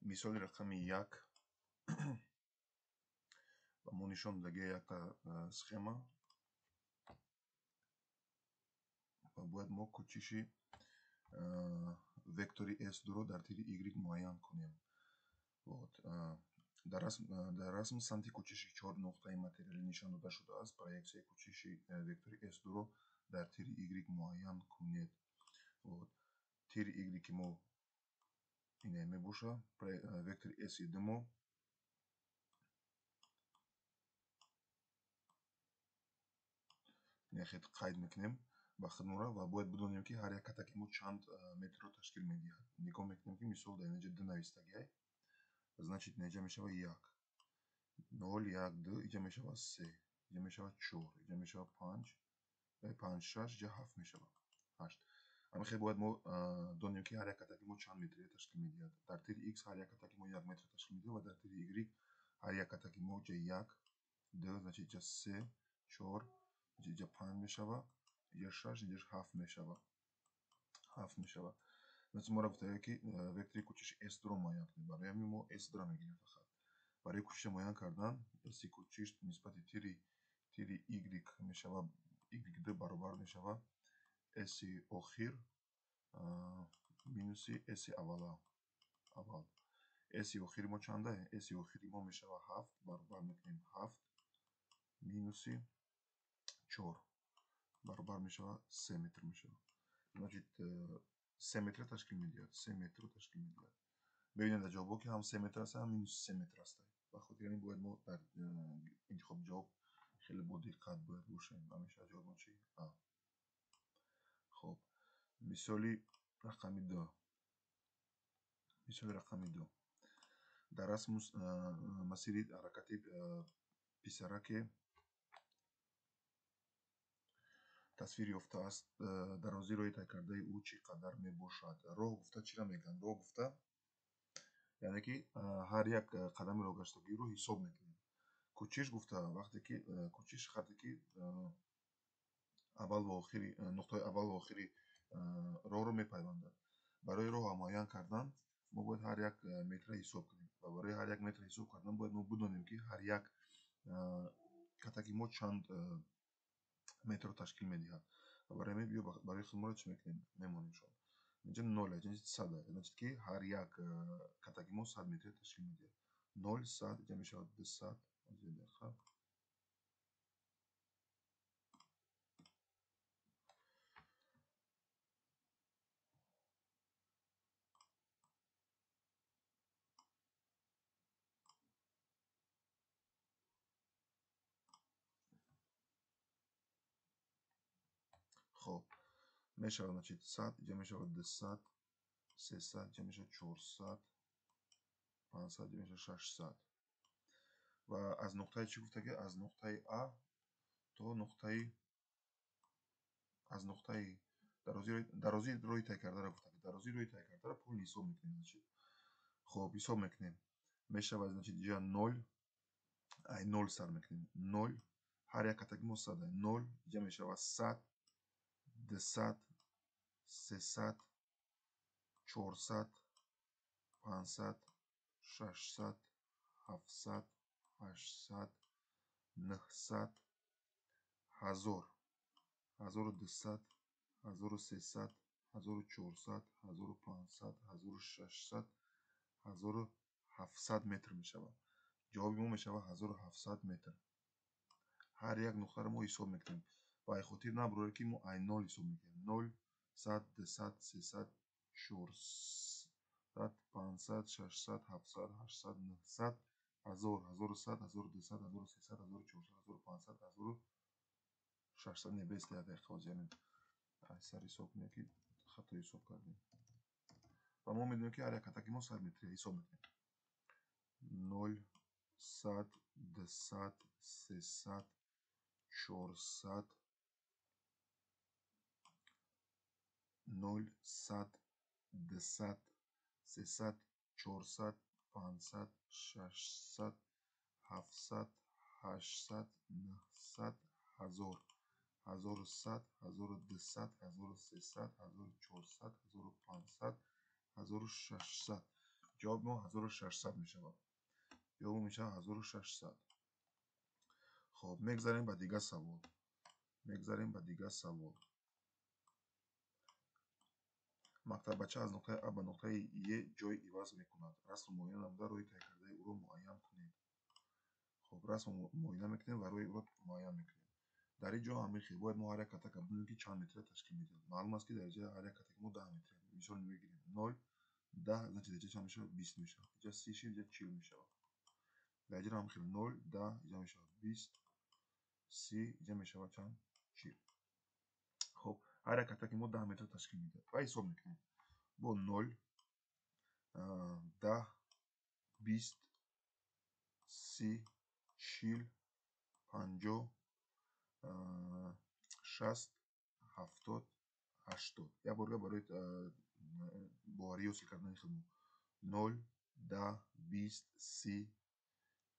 мисоли рақами 1 ва мо нишон дадагия якта схема ва бояд мо кӯчиши вектори S2-ро дар тири Y муайян кунем. Дар расм самти кӯчиши 4 нуқтаи материалӣ нишон дода шудааст. Проексияи кӯчиши вектори S2-ро дар тири Y муайян кунед. Тири Y ки мо ин мебоша, вектори S2 мо яхед қайд мекунем ба худмора ва бояд бидонем ки ҳар як катаки мо чанд метрро ташкил медиҳад. Нигоҳ мекунем ки мисол дар инҷа 2 навистагиай, значит инҷа мешавад 1, 0, 1, 2, инҷа мешавад 3, инҷа мешавад 4, инҷа мешавад 5, 5, 6, инҷа 7 мешавад 8. Амихел бояд мо донем ки ҳар як катаки мо чанд метрро ташкил медиҳад. Дар тири X ҳар як катаки мо 1 метр ташкил медиҳад ва дар тири Y ҳар як катаки мо инҷа 1, 2, значит инҷа 3, 4, инҷа 5 мешавад, инҷа 6, инҷа 7 мешавад. 7 мешавад. Значит мо гуфтаем ки вектори кӯчиши S2-ро муайян кунем. Барои ҳамин мо S2-ро мегирем фақат. Барои кӯчиша муайян кардан S-и кӯчиш нисбати тири Y мешавад, Y2 баробар мешавад S-и охир минуси S-и аввал. S-и охири мо чандае? S-и охири мо мешавад 7 баробар мекунем 7 минуси 4 баробар мешавад 3 метр мешавад. Значит 3 метр ташкил медиҳад. 3 метр ташкил медиҳад. бибинед дар ҷавобо ки ҳам 3 метр аст, ҳам минуси 3 метр аст. ба хотири ҳамин бояд мо дар интихоби ҷавоб хеле бо диққат бояд бошем. Ҳамеша ҷавоб мо чи? А. хоб, мисоли рақами 2. Мисоли рақами 2. Дар расму масири ҳаракати писараке тасвир ёфтааст. Дарозии роҳи тай кардаи ӯ чӣ қадар мебошад? Роҳ гуфта чира мегӯянд? Роҳ гуфта яъне ки ҳар як қадами роҳгаштагиро ҳисоб мекунем. Кӯчиш гуфта вақте ки кӯчиш хатте ки аввал ва охири нуқтаи аввал ва охири роҳро мепайвандад. Барои роҳ муайян кардан мо бояд ҳар як метра ҳисоб кунем ва барои ҳар як метр ҳисоб кардан бояд мо бидонем ки ҳар як катаки мо чанд метрро ташкил медиҳад. Барои ҳамин биё барои худмора чӣ мекунем? Мемонемшон. Инҷа 0 аст, инҷа 100 аст. Значит ки ҳар як катаки мо 100 метр ташкил медиҳад. 0, 100, инҷа мешавад 200. хоб, мешавад значит 100, инҷа мешавад 200, 300, инҷа мешавад 400, 500, инҷа мешавад 600. ва аз нуқтаи чӣ гуфта ки аз нуқтаи А то нуқтаи аз нуқтаи дарозии роҳи тай кардаро гуфта ки дарозии роҳи тай кардаро пурра ҳисоб мекунем. хоб, ҳисоб мекунем. Мешавад значит инҷа 0, ай 0 сар мекунем. 0, ҳар як катаки мо 100 аст. 0, инҷа мешавад 100, 200, 300, 400, 500, 600, 700, 800, 900, 1000, 1200, 1300, 1400, 1500, 1600, 1700 метр мешавад. ҷавоби мо мешавад 1700 метр. ҳар як нуқтаро мо ҳисоб мекунем. Ба хотир набуред ки мо ай 0 ҳисоб мекунем. 0, 100, 200, 300, 400, 500, 600, 700, 800, 900, 1000, 1100, 1200, 1300, 1400, 1500, 1600. Не без як дақиқа озиямин. ай сар ҳисоб кунем ки хато ҳисоб кардем. ва мо медонем ки ҳар як катаки мо 100 метр ҳисоб мекунем. 0, 100, 200, 300, 400, 0, 100, 200, 300, 400, 500, 600, 700, 800, 900, 1000, 1100, 1200, 1300, 1400, 1500, 1600. ҷавоб мо 1600 мешавад. ҷавоб мешавад 1600. хоб мегзарем ба дигар савол. мактаббача аз нуқтаи А ба нуқтаи Е ҷой иваз мекунад. Расм муоина намуда роҳи тайкардаи ӯро муайян кунед. хоб расм муоина мекунем ва роҳи ӯро муайян мекунем. дар ин ҷо амихел бояд мо ҳар як катака бидонем ки чанд метра ташкил медиҳад. маълум аст ки дараҷаи ҳар як катаки мо 10 метра. мисол мегирем 0 10 значит дараҷа чанд мешавад 20 мешавад. инҷа 30 шил инҷа 40 мешавад. дар инҷа амихел 0 10 инҷа мешавад 20 30 инҷа мешавад чанд 40. хоб ҳар як катаки мо 10 метра ташкил медиҳад. ва ҳисоб мекунем. бо 0 10 20 30 40 50 60 70 80. як борга барои боварӣ ҳосил кардани худмо 0 10 20 30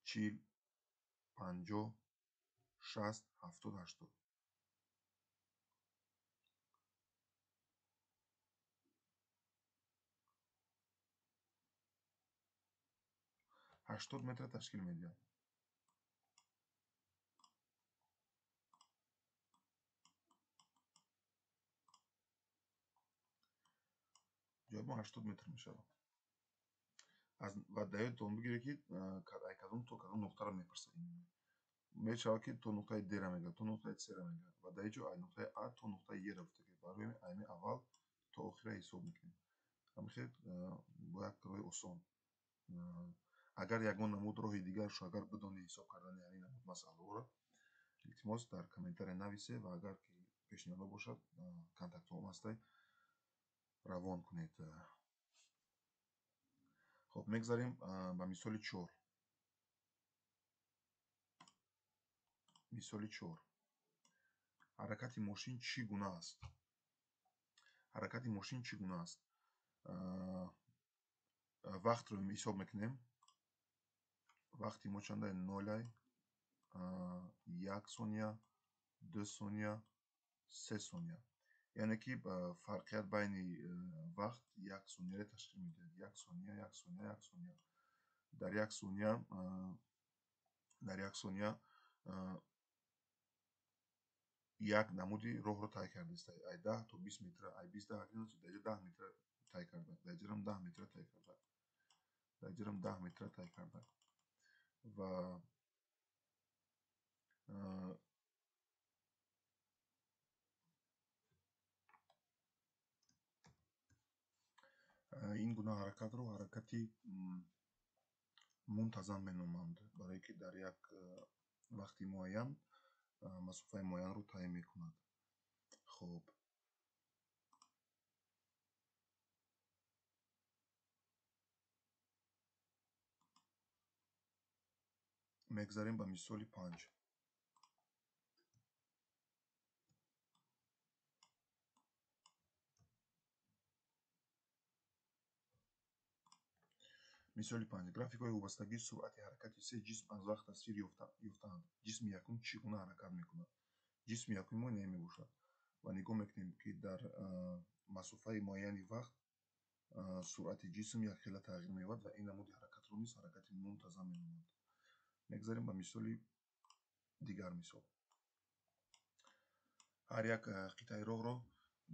40 50 60 70 80. 80 метра ташкил медиҳад. ҷавоб 80 метр мешавад. ва дар ёдтон бигиред ки кадом то кадом нуқтаро мепарсад. мешавад ки то нуқтаи Д-ра мегӯяд, то нуқтаи С-ра мегӯяд ва дар ин ҷо нуқтаи А то нуқтаи Е-ра гуфта. барои ҳамин аввал то охира ҳисоб мекунем. ҳамихел бо як роҳи осон. агар ягон намуд роҳи дигарашро агар бидонед ҳисоб кардани ҳамин намуд масъалаҳоро, илтимос дар комментария нависед ва агар ки пешниҳодо бошад контактҳоам ҳастай равон кунед. хоб мегзарем ба мисоли 4. мисоли 4. ҳаракати мошин чӣ гуна аст? ҳаракати мошин чӣ гуна аст? вақтро ҳисоб мекунем. вақти мо чанда 0 1 сония 2 сония 3 сония. яъне ки фарқият байни вақт 1 сонияро ташкил медиҳад. 1 сония 1 сония 1 сония. дар 1 сония як намуди роҳро тай кардааст. ай 10 то 20 метра, ай 20 дар 10 метра тай карда. дар инҷарам 10 метра тай карда. дар инҷарам 10 метра тай карда. ва ин гуна ҳаракатро ҳаракати мунтазам меноманд, барое ки дар як вақти муайян масофаи муайянро тай мекунад. хоб мегзарем ба мисоли 5. мисоли 5. графикои вобастагии суръати ҳаракати се ҷисм аз вақт тасвир ёфтаанд. ҷисми якум чӣ гуна ҳаракат мекунад? ҷисми якуми мо не мебошад ва нигоҳ мекунем ки дар масофаи муайяни вақт суръати ҷисм якхела тағйир меёбад ва ин намуди ҳаракатро низ ҳаракати мунтазам меноманд. мегзарем ба мисоли дигар. мисол ҳар як қитъаи роҳро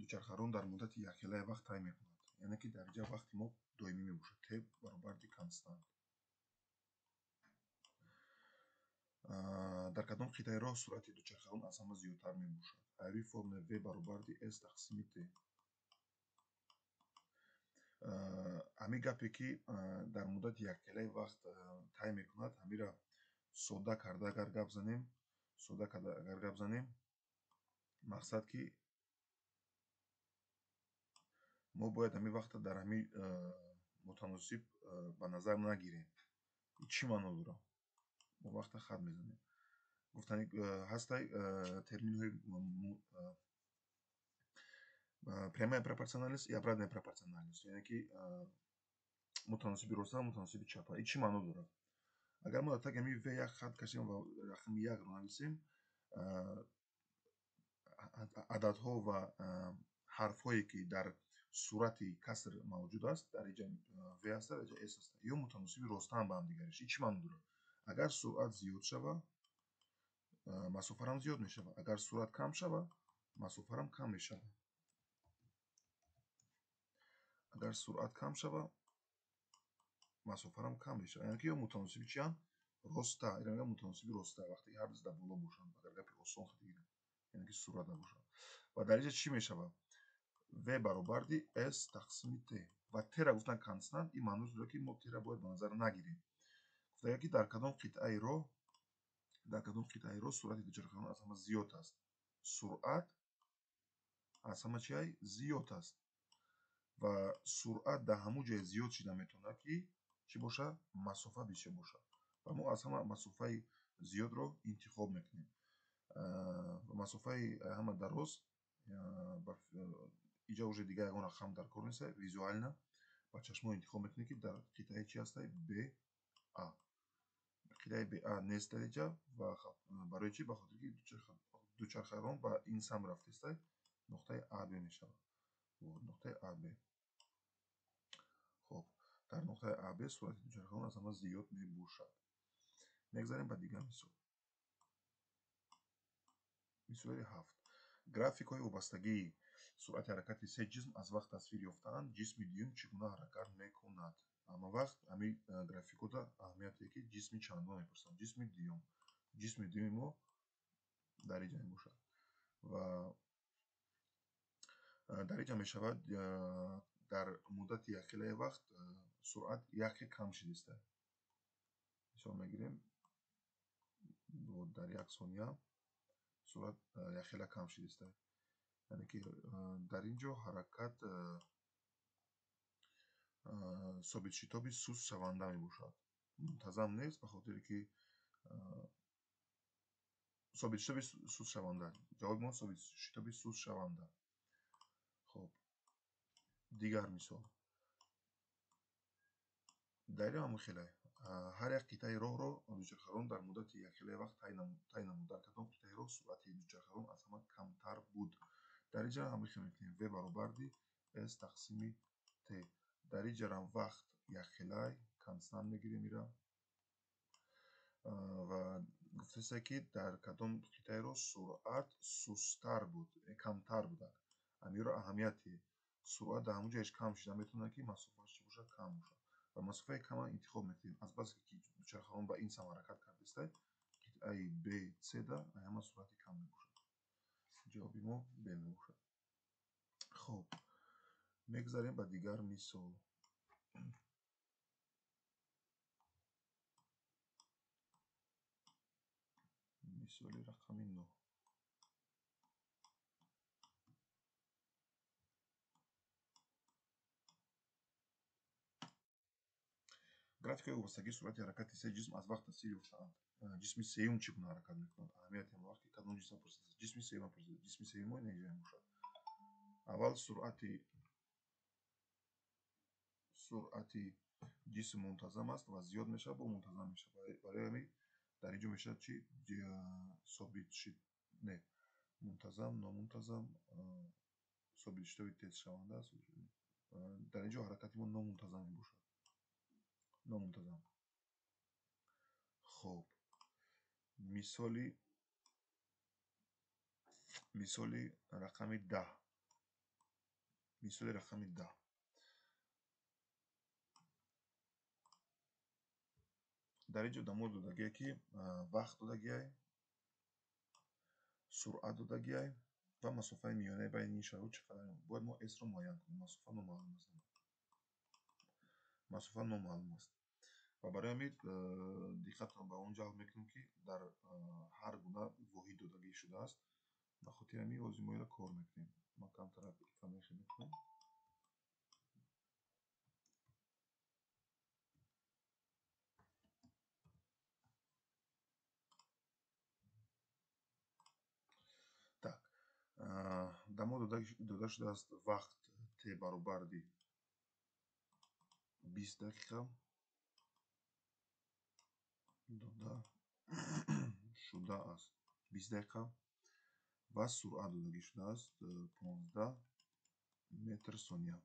дучархарон дар муддати якхелаи вақт тай мекунад. яъне ки дар инҷа вақти мо доимӣ мебошад. т баробар ди констант. дар кадом қитъаи роҳ суръати дучархарон аз ҳама зиёдтар мебошад? айрӯи формула v баробар ди s тақсими t. ҳамин гапе ки дар муддати якхелаи вақт тай мекунад, ҳамира сода карда агар гап занем, мақсад ки мо бояд ҳамин вақта дар ҳамин мутаносиб ба назар нагирем. чӣ маъно дорад? мо вақта хат мезанем. гуфтани ҳастай терминҳои прямая пропорциональность и обратная пропорциональность, яъне ки мутаносиби роста ва мутаносиби чапа. ин чӣ маъно дорад? агар мо дар таги ҳамин в як хат кашем ва рақами 1ро нависем, ададҳо ва ҳарфҳое ки дар сурати каср мавҷуд аст, дариҷа v аст, дариҷа s аст. Ё мутаносиби ростан ба ҳамдигараш. Чӣ маъно дорад? Агар суръат зиёд шава, масофарам зиёд мешава. Агар суръат кам шава, масофарам кам мешава. Агар суръат кам шава, масофарам кам мешава. Яъне ки ё мутаносиби чианд? Роста. Ин мегӯям мутаносиби роста. Вақте ки ҳар ду дар боло бошанд. Агар гапи осон гирем. Яъне ки суръат набошад. Ва дариҷа чӣ мешава? V баробарди S тақсими T. Ва T-ра гуфтан констант. Ин маънош дорад ки мо T-ра бояд ба назар нагирем. Гуфтаги ки дар кадом қитъаи роҳ суръати дучархаҳон аз ҳама зиёд аст. Суръат аз ҳама чи ай? Зиёд аст. Ва суръат дар ҳамун ҷое зиёд шида метавонад ки чӣ боша? Масофа бисёр боша. Ва мо аз ҳама масофаи зиёдро интихоб мекунем. Масофаи ҳама дароз иҷа уже дига ягон рақам дар кор нест. Визуально ба чашмо интихоб мекунем ки дар қитъаи чи ҳастай? BA. Қитъаи BA нест дар инҷа ва барои чӣ? Ба хотири ки дучархаҳон ба ин сам рафтестай, нуқтаи AB мешавад. Нуқтаи AB. Хоб, дар нуқтаи AB суръати дучархаҳон аз ҳама зиёд мебошад. Мегзарем ба дигар мисол. Мисоли 7. Графикҳои вобастагии суръати ҳаракати се ҷисм аз вақт тасвир ёфтаанд. Ҷисми дуюм чӣ гуна ҳаракат мекунад? Ҳама вақт ҳамин графикода аҳамияте ки ҷисми чандон мепурсанд. Ҷисми дуюми мо дариҷа мебошад. Ва дариҷа мешавад дар муддати якхелаи вақт суръат якхел кам шидааст. Мисол мегирем дар як сония суръат якхела кам шидааст. Яъне ки дар ин ҷо ҳаракат собитшитоби суст шаванда мебошад. Мунтазам нест, ба хотире ки собитшитоби суст шаванда. Ҷавоби мо собитшитоби суст шаванда. Хоб, дигар мисол. Дар ин ҳамон хелай ҳар як қитъаи роҳро дучархаҳон дар муддати якхелаи вақт тай намуд. Дар кадом қитъаи роҳ суръати дучархаҳон аз ҳама камтар буд? Дариҷа ҳамин хел мекунем. V баробарди S тақсими T. Дариҷара вақт якхелай констант мегирем ира. Ва гуфтаст ки дар кадом қитъаи роҳ суръат сусттар буд, камтар будад. Ҳаминро аҳамияти суръат дар ҳамун ҷояш кам шида метавонад ки масофааш чӣ бошад? Кам бошад. Ва масофаи кама интихоб мекунем. Азбасе ки дучархаҳон ба ин сам ҳаракат кардааст, қитъаи BC да ҳама суръати кам мебошад. Ҷавоби мо Б мебошад. Хоб, мегзарем ба дигар мисол. Мисоли рақами 9. Графикаи вобастагии суръати ҳаракати се ҷисм аз вақт тасвир ёфтаанд. Ҷисми сеюм чӣ гуна ҳаракат мекунад? Аҳамияти ҳама вақт ки кадом ҷисм пурсида. Ҷисми сеюм пурсида. Ҷисми сеюмо ин ҷоя мебошад. Аввал суръати ҷисм мунтазам аст ва зиёд мешавад, бо мунтазам мешавад. Барои ҳамин дар ин ҷо мешавад чӣ? Собитшид не мунтазам, номунтазам, собитшидоби тезшаванда аст. Дар ин ҷо ҳаракати мо номунтазам мебошад. Номунтазам. Хоб, мисоли рақами 10. Мисоли рақами 10. дар ин ҷо дар мо додагие ки вақт додагиай, суръат додагиай ва масофаи миёнаи байни ин шароит чӣ қадар? Бояд мо S-ро муайян кунем. Масофа номаълум аст. Ва барои ҳамин диққататон ба он ҷалб мекунем ки дар ҳар гуна воҳид додагӣ шудааст. Ба хотири ҳамин лозим мо инро кор мекунем. Ман камтар камехе мекунам. Так. Дар мо дода шудааст вақт T баробарди 20 дақиқа. Дода шудааст 20 дақиқа ва суръат додагӣ шудааст 15 метр соня.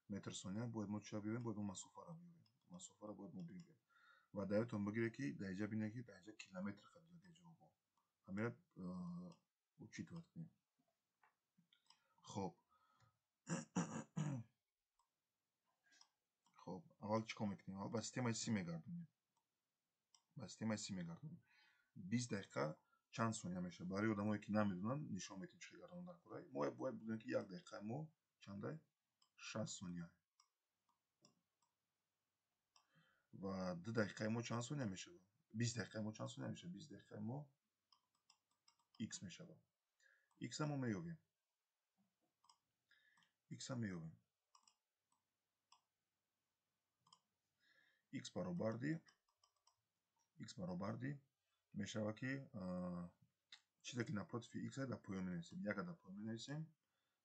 метр соня бояд мо чия биёрем? Бояд мо масофаро биёрем. Масофаро бояд мо биёрем. Ва дар ёдтон бигире ки дар инҷа бинед ки дар инҷа километр хат додаги ҷавобо. Ҳамеро учитват кунем. Хоб. хоб, аввал чӣ кор мекунем? Аввал ба системаи си мегардонем. Ба системаи си мегардонем. 20 дақиқа чанд сония мешавад? Барои одамое ки намедонанд нишон медиҳем чӣ хел гардондан кора. Мо бояд бидонем ки 1 дақиқаи мо чандае? 60 сония. Ва 2 дақиқаи мо чанд сония мешавад? 20 дақиқаи мо чанд сония мешавад? 20 дақиқаи мо x мешавад. x-а мо меёбем. x-а меёбем. x баробарди мешавад ки чизе ки напротиви x-а дар поён менависем. 1-а дар поён менависем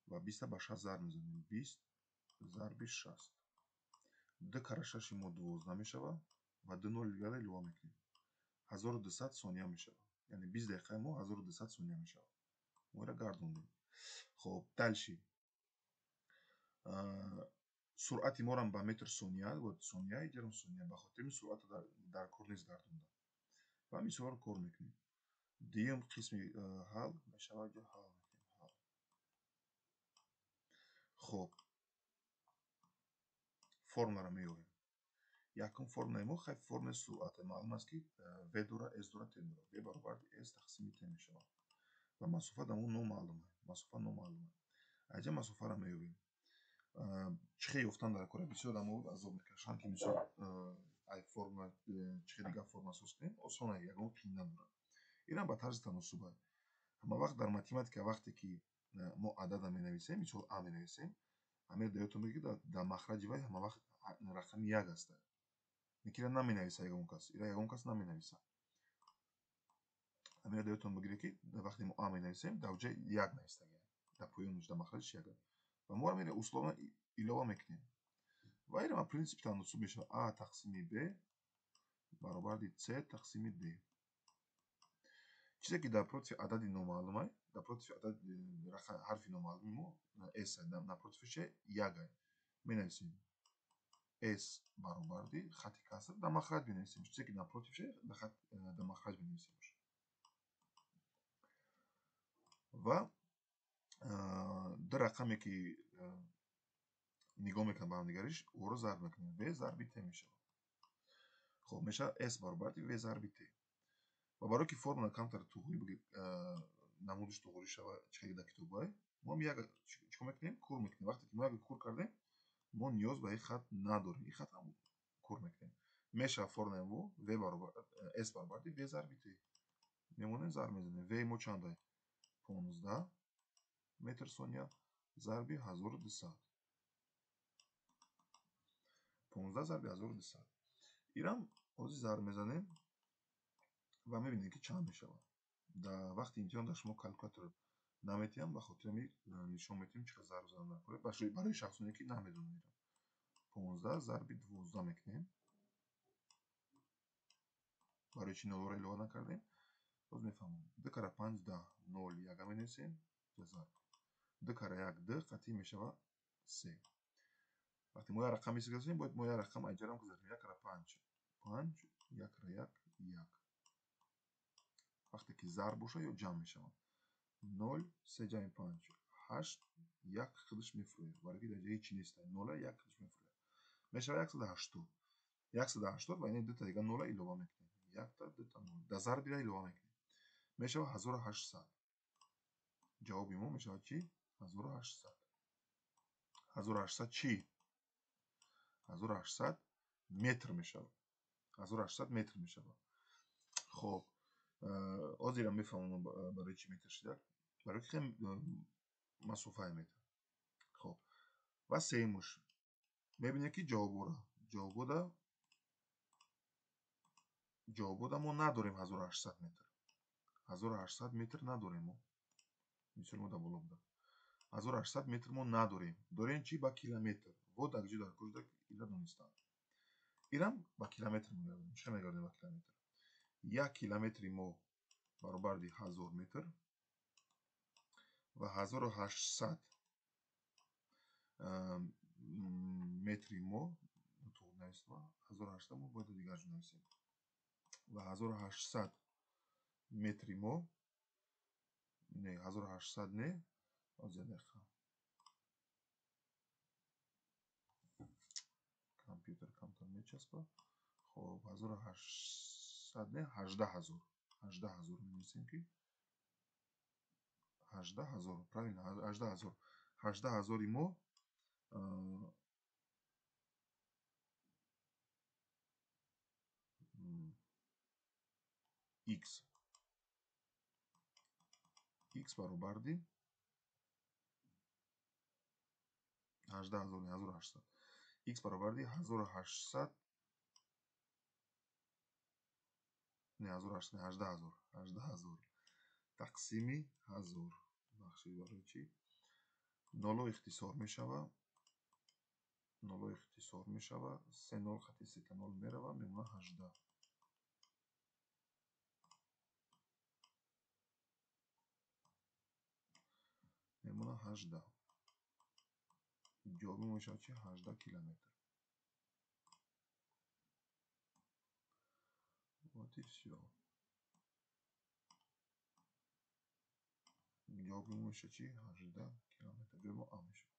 ва 20-а ба 60 зарб мезанем. 20 зарби 60. 2 кара 6 мо 12 мешавад ва 2 ноли дигара илова мекунем. 1200 сония мешавад. Яъне 20 дақиқаи мо 1200 сония мешавад. Мо ира гардондем. Хоб, дальши. суръати моро ба метр сония ҷарм сония ба хотири суръата дар кор нест гардондам. ва мисолро кор мекунем. Дуюм қисми ҳал мешавад ё ҳал мекунем. ҳал. хоб, формуларо меёбем. Якум формулаи мо хай формулаи суръате. Маълум аст ки v дора s дора t дора. v баробари s тақсими t мешавад. ва масофа дар мо номаълума. Масофа номаълума. Аҷа масофаро меёбем. чӣ хел ёфтан дар кора бисёр одамон азоб мекашанд ки мисол ай формула чӣ хел дигар формула асос кунем. Осона, ягон қiyин надорад. Инам ба тарзи таносуб аст. Ҳама вақт дар математика вақте ки мо адада менависем, мисол а менависем, ҳамеро дар ёдтон бигиред дар махраҷи вай ҳама вақт рақами 1 аст. ин ира наменависад ягон кас. Ира ягон кас наменависад. ҳамеро дар ёдтон бигиред ки вақте мо а менависем, дар ҷои 1 навистагиам. Дар поёнаш, дар махраҷаш 1 аст. ва мо ҳамеро условно илова мекунем. ва ира ба принсипи таносуб мешавад. а тақсими б баробари с тақсими д. чизе ки дар против адади номаълум аст, дар против адади ҳарфи номаълуми мо s аст, напротиваш 1 аст. менависем s баробари хати каср дар махраҷ менависем. Чизе ки напротиваш дар махраҷ менависем. ва ду рақаме ки нигоҳ мекунам ба ҳамдигариш, оро зарб мекунем. v зарби t мешавад. хоб, мешавад s баробари v зарби t. ва барое ки формула камтар туғурӣ намудиш туғурӣ шавад, чӣ хел дар китоб аст, мо чӣ кор мекунем? Кур мекунем. вақте ки мо як кур кардем, мо ниёз ба ин хат надорем. Ин хат ҳам кур мекунем. Мешавад формулаи мо v баробари s баробари v зарби t. мемонем зарб мезанем. v мо чанд аст? 15 метр сония зарби 1200. 15 зарби 1200. ирам ҳозир зарб мезанем ва мебинем ки чанд мешавад. дар вақти имтиҳон дар шумо калкулятор наметиҳам, ба хотир ҳамин нишон метиҳем чӣ хел зарб зандан мекунед. Барои шахсоне ки намедонанд. 15 зарби 12 мекунем. барои чӣ нолро илова накардем? боз мефаҳмам. 2 кара 5 10 0 1 менависем. зарб 2 кара 1 2 қатъӣ мешавад 3. вақте мо як рақами гирифтем, бояд мо як рақам айҷарам гузаронем. 1 кара 5 5 1 кара 1 1. вақте ки зарб бошад ё ҷамъ мешавад. 0 3 ҷамъи 5 8 1 худаш мефурояд. барои ки дар ҷои ҳечи нест. 0 1 худаш мефурояд. мешавад 180. 180 ва ин 2 та дигар 0 илова мекунем. 1 та 2 та 0. дар зарбира илова мекунем. мешавад 1800. ҷавоби мо мешавад чӣ? 1800. 1800 чӣ? 1800 метр мешавад. 1800 метр мешавад. хоб, ҳозирам мефаҳмам барои чӣ метр шуда. барои ки хеле масофаи метр. хоб, ва сеюмуш мебинем ки ҷавобода мо надорем 1800 метр. 1800 метр надорем мо. мисоли мо дар боло буда. 1800 метр мо надорем. дорем чӣ? Ба километр. во дар ҷо дар кор ила донистанд. ирам ба километр мегардонем. чӣ хел мегардонем ба километр? 1 километри мо баробари 1000 метр ва 1800 метри мо нутуқ нависма 1800 мо бояд дигарҷо нависем ва 1800 метри мо не 1800 не озедақа компютер камтар мечаспа хоб 1800 не 18000 18000 менависем ки 18000 правильно 18000 18000 мо x баробарди 18000 1800 x баробарди 1800 не 1800 18000 тақсими 1000 бахшед барои чи ноло ихтисор мешава 3 нол хати сета нол мерава мемона 18 мемона 18 ҷавоби мо мешавад чи 18 километр вот и всё ҷавоби мо мешавад чи 18 километр ҷавоби мо а мешавад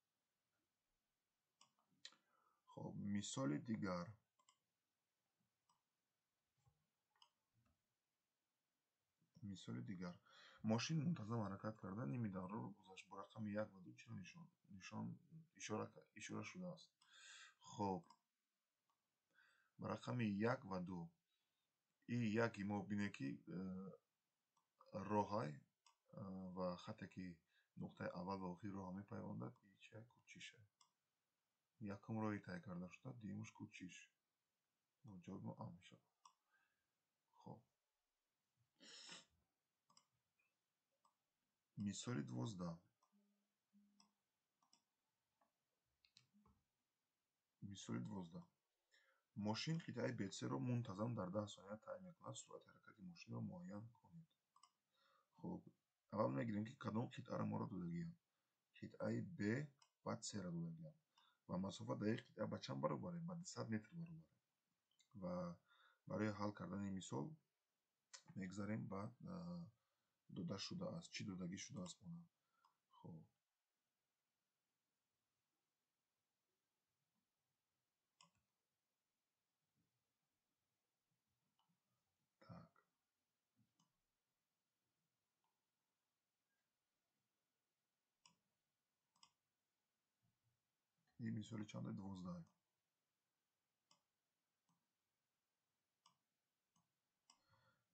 хоб мисоли дигар мошин мунтазам ҳаракат карда ними давраро гузашт бо рақами 1 ва 2 чиро ишора шудааст хоб ба рақами 1 ва 2 и яки мо бинем ки роҳай ва хате ки нуқтаи аввал ва охири роҳро мепайвондад и чия кӯчиша якум роҳи тай карда шуда дуюмаш кӯчиш ҷавоби мо а мешавад хоб мисоли 12 мошин қитъаи бетсеро мунтазам дар 10 сония тай мекунад суръати ҳаракати мошинро муайян кунед хуб аввал мегирем ки кадом қитъаро моро додагиям қитъаи б баъд серо додагиям ва масофа дар як қитъа ба чанд баробаре ба 200 метр баробаре ва барои ҳал кардани мисол мегзарем ба дода шудааст чӣ додагӣ шудааст монам хуб так ин мисоли чанде 12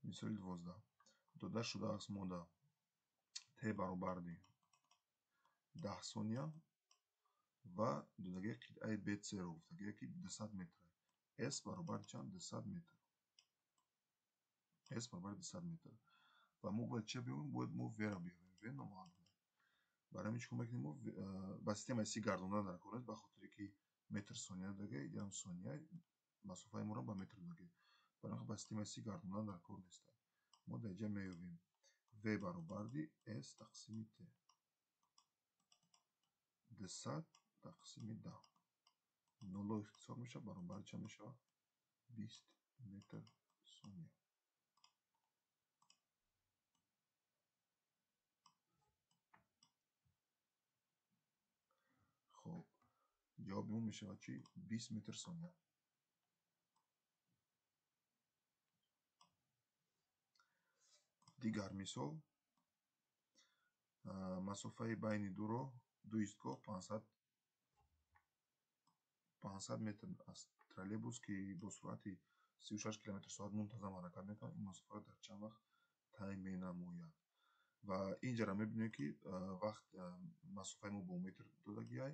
мисоли 12 дода шудааст мода т баробарди 10 сония ва додагии қитъаи бетсеро гуфтагӯя ки 200 метр с баробари чанд 200 метр с баробари 200 метр ва мо бояд чия биёбем бояд мо вера биёбем в номаълуме барои ҳамин чӣ кор мекунем мо ба системаи си гардондан дар кор нест ба хотире ки метр сония додагӣ инам сония масофаи моро ба метр додагӣ барои ба системаи си гардондан дар кор неста мо дар ҷа меёбем в баробарди с тақсими т 200 тақсими 10 ноло ихтисор мешавад баробари чанд мешавад 20 метр сония хуб ҷавоби мо мешавад чи 20 метр сония дигар мисол масофаи байни ду истгоҳ 500 метр аст троллейбус ки бо суръати 36 км соат мунтазам ҳаракат мекунад ин масофаро дар чанд вақт тай менамояд ва инҷара мебинем ки вақт масофаи мо бо метр додагиай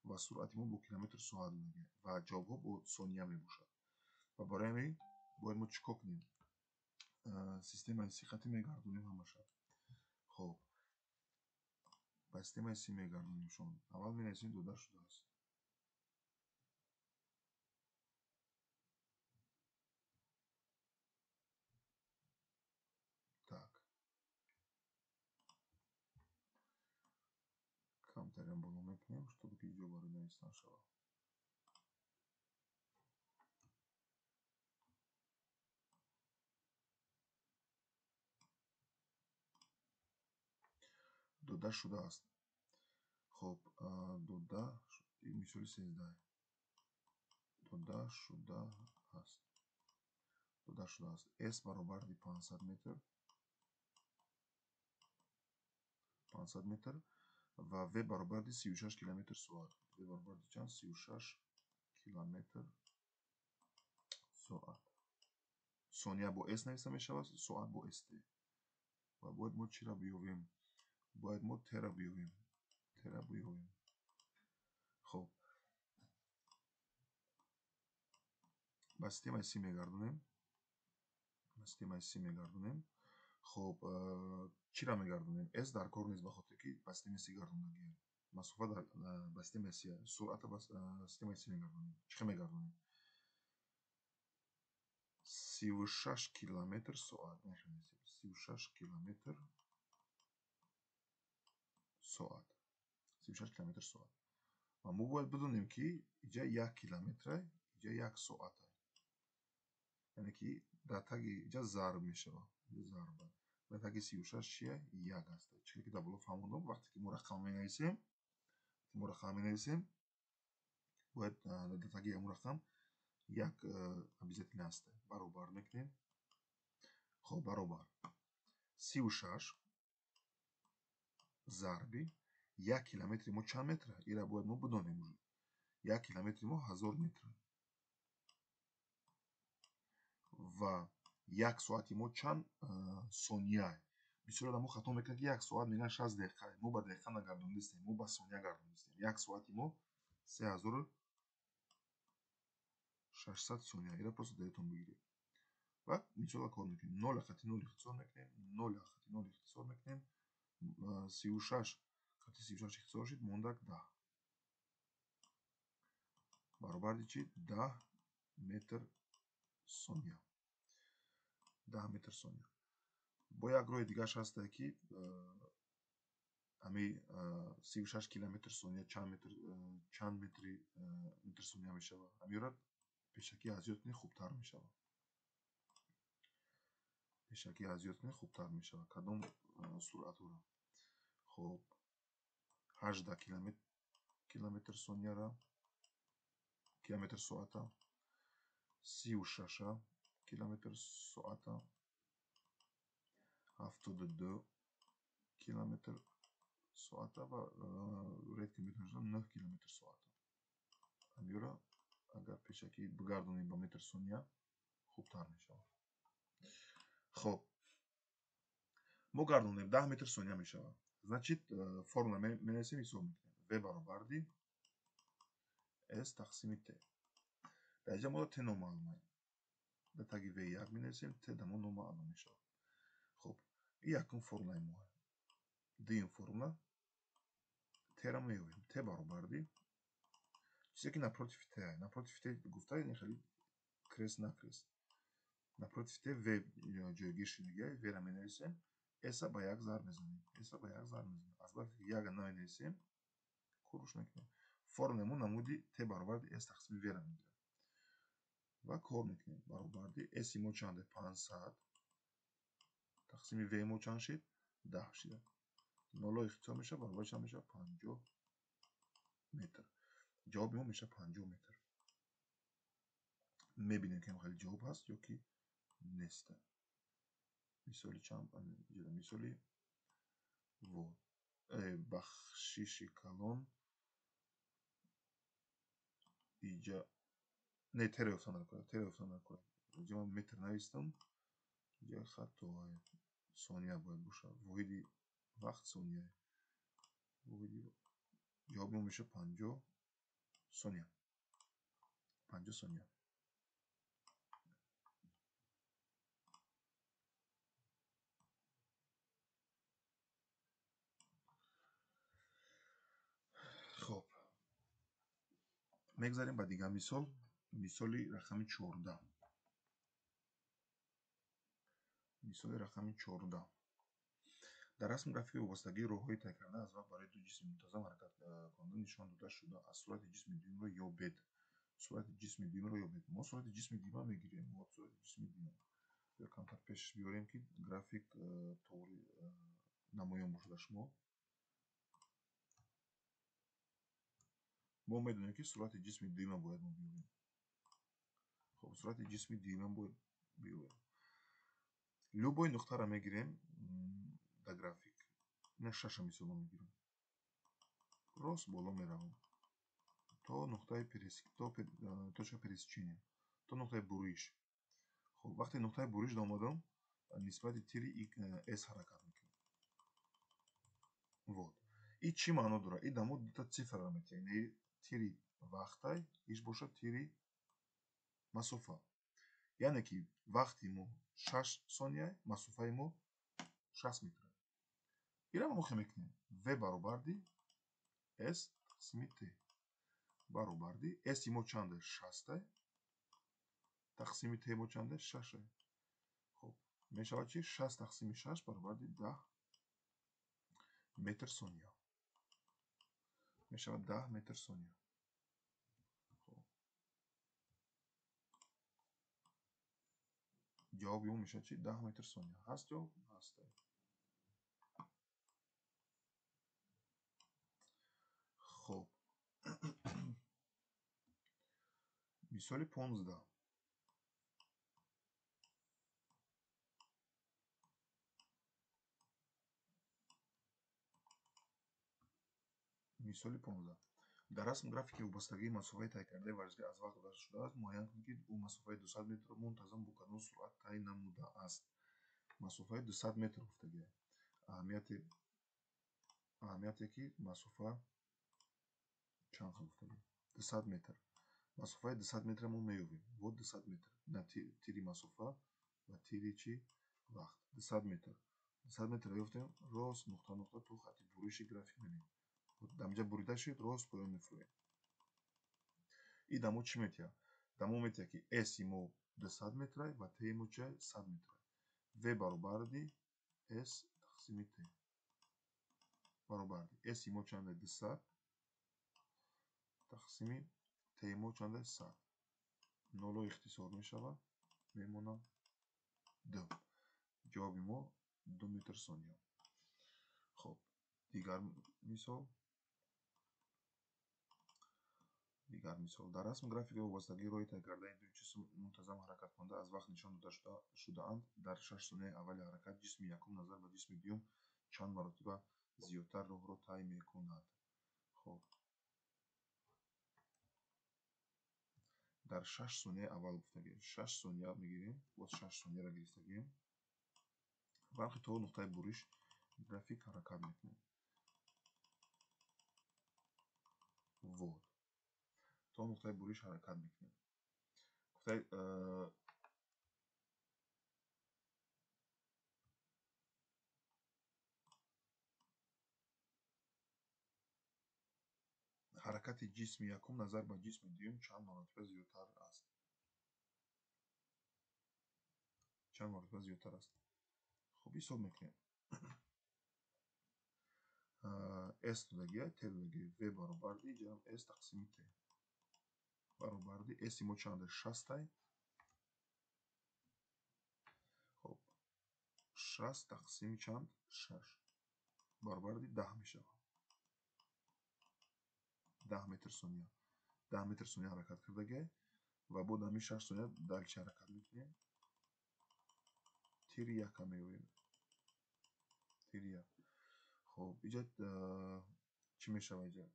ва суръати мо бо километр соат додагиай ва ҷавобҳо бо сония мебошад ва барои ҳамин бояд мо чӣ кор кунем системаи си хати мегардонем ҳамаша хуб ба системаи си мегардонимшон аввал менависем дода шудааст так камтарам боло мекунем чтобы ки ҷо барои навистан шавад дода шудааст. хоб дода мисоли 13 дода шудааст. S баробари 500 метр 500 метр ва V баробари 36 км соат. V баробари чанд? 36 км соат. Сония бо S нависта мешавад, соат бо ST. ва бояд мо чиро биёвем? Бояд мо тера биёвем. хоб ба системаи C мегардонем. хоб чиро мегардонем? S дар кор нест, ба хотире ки ба системаи C гардондагиам. масофа ба системаи C, суръата ба системаи C мегардонем. чӣ хел мегардонем? 36 км соат. 36 км соат. 36 км соат. ва мо бояд бидонем ки иҷа 1 километра, иҷа 1 соата. яъне ки дар таги иҷа зарб мешава. дар таги 36 чия? 1 аст. чизе ки дар боло фаҳмондам, вақте ки мо рақам менависем, бояд дар таги ягон рақам як обязательно аст. баробар мекунем. хоб баробар 36 зарби 1 километри мо чанд метра? ира бояд мо бидонем. 1 километри мо 1000 метр. ва 1 соати мо чанд сония? бисёр мо хато мекунад ки 1 соат мегӯянд 60 дақиқа. мо ба дақиқа нагардонистем, мо ба сония гардонистем. 1 соати мо 3600 сония. ира просто дилтон бигиред. ва мисола кор мекунем. 0 хати 0 ихтисор мекунем. 36 хати 36 ихтисор шид, мондак 10. баробари чӣ? 10 метр сония. 10 метр сония. бо як роҳи дигааш ҳаста ки ҳами 36 километр сония чанд метр сония мешавад. ҳамиёро пешакӣ аз ёд кунед, хубтар мешавад. кадом суръатро? хоб 18 километр сонияра, километр соата, 36 километр соата, 72 километр соата ва ред ки метавонад 9 километр соата. ҳамиёро агар пешакӣ бигардонем ба метр сония, хубтар мешавад. хоб мо гардонем 10 метр сония мешавад. значит формула менависем, ҳисоб мекунем. V баробари S тақсими T. дар инҷа мо T номаълум. дар таги V1 менависем, T дар мо номаълум мешавад. хоб ин якум формулаи мо. дуюм формула T-ро меёбем. T баробари чизе ки напротив T ай. Напротив T гуфта хеле крест накрест. напротив T V ҷойгир шудагиай. V-ро менависем. S-а ба 1 зарб мезанем. Албатта ки 1 наменависем, курш мекунем. формула мо намуди T баробари S тақсими V-ро мегирад. ва кор мекунем. баробари S-и мо чанде? 500 тақсими V мо чанд шид? 10 шидад. 0 ихтисор мешавад, баробари чанд мешавад? 50 метр. ҷавоби мо мешавад 50 метр. мебинем ки хеле ҷавоб ҳаст ё ки нест. мисоли чанд? мисоли бахшиши калон иҷа не тереофта накунад. иҷа ман метр навистам. иҷа хато сония бояд бошад. воҳиди вақт сония. ҷавоби мо мешавад 50 сония. 50 сония. хоб мегзарем ба дигар мисол. мисоли рақами 14. дар расми графики вобастагии роҳҳои тай карда аз вақт барои ду ҷисми мунтазам ҳаракат конанда нишон дода шуда. аз суръати ҷисми дуюмро ёбед. мо суръати ҷисми дуюма мегирем. ё камтар пеш биёрем ки график таври намоён бошад аз шумо. мо медонем ки суръати ҷисми дуюма бояд мо биёбем. хоб суръати ҷисми дуюма бояд биёбем. любой нуқтаро мегирем да график. ина шаша мисоло мегирам. рост боло меравам то нуқтаи точка пересечения, то нуқтаи буриш. хоб вақте нуқтаи буриш омадам, нисбати тири s ҳаракат мекунам. вот и чӣ маъно дорад? И дамо дута цифрро метиҳад, яъне тири вақтай иш бошад тири масофа. яъне ки вақти мо 6 сония, масофаи мо 6 метр. ира мо хе мекунем v баробарди s тақсими t баробарди s мо чанда 6 тақсими t мо чанда 6. хоб мешавад чи 6 тақсими 6 баробарди 10 метр сония. мешавад 10 метр сония. ҷавоби мо мешавад чи 10 метр сония. ҳаст ё ҳаст? хоб мисоли 15. мисоли 15. дар расм графики вобастагии масофаи тайкардаи варзишгоҳ аз вақт гузашта шудааст. муайян кунед ки ӯ масофаи 200 метрро мунтазам бо кадом суръат тай намудааст. масофаи 200 метр гуфтагиам. аҳамияте ки масофа чанд хел гуфтагиам? 200 метр. масофаи 200 метра мо меёбем. вот 200 метр. ина тири масофа ва тири чи вақт. 200 метр. 200 метрро ёфтем. рост нуқта нуқта то хати буриши график мебинем. дамҷа бурида шуд, рост поён мефурӯем. и дамо чӣ метиҳад? дамо метиҳад ки s мо 200 метра ва t мо чӣ 100 метра. v баробарди s тақсими t баробарди s мо чанда 200 тақсими t мо чанда 100. ноло ихтисор мешавад, мемонад 2. ҷавоби мо 2 метр сония. хоб дигар мисол. дар расм графика вобастагии роҳи тайкардаи ду ҷисм мунтазам ҳаракат кунанда аз вақт нишон дода шудаанд. дар 6 сонияи аввали ҳаракат ҷисми якум назар ба ҷисми дуюм чанд маротиба зиёдтар роҳро тай мекунад. хоб дар 6 сонияи аввал гуфтагием. 6 сония мегирем. боз 6 сонияро гирифтагием. варқи то нуқтаи буриш график ҳаракат мекунем. вот то нуқтаи буриш ҳаракат мекунем. ҳаракати ҷисми якум назар ба ҷисми дуюм чанд маротиба зиёдтар аст? чанд маротиба зиёдтар аст? хоб ҳисоб мекунем. s додагия, t додагия. v баробарди ҷам s тақсими t баробарди s мо чанда 6. хоб 6 тақсими чанд 6 баробарди 10 мешавад. 10 метр сония. 10 метр сония ҳаракат кардагия ва бо дами 6 сония далчи ҳаракат мекунем. тири яка меёбем. тири як. хоб иҷа чӣ мешавад? иҷа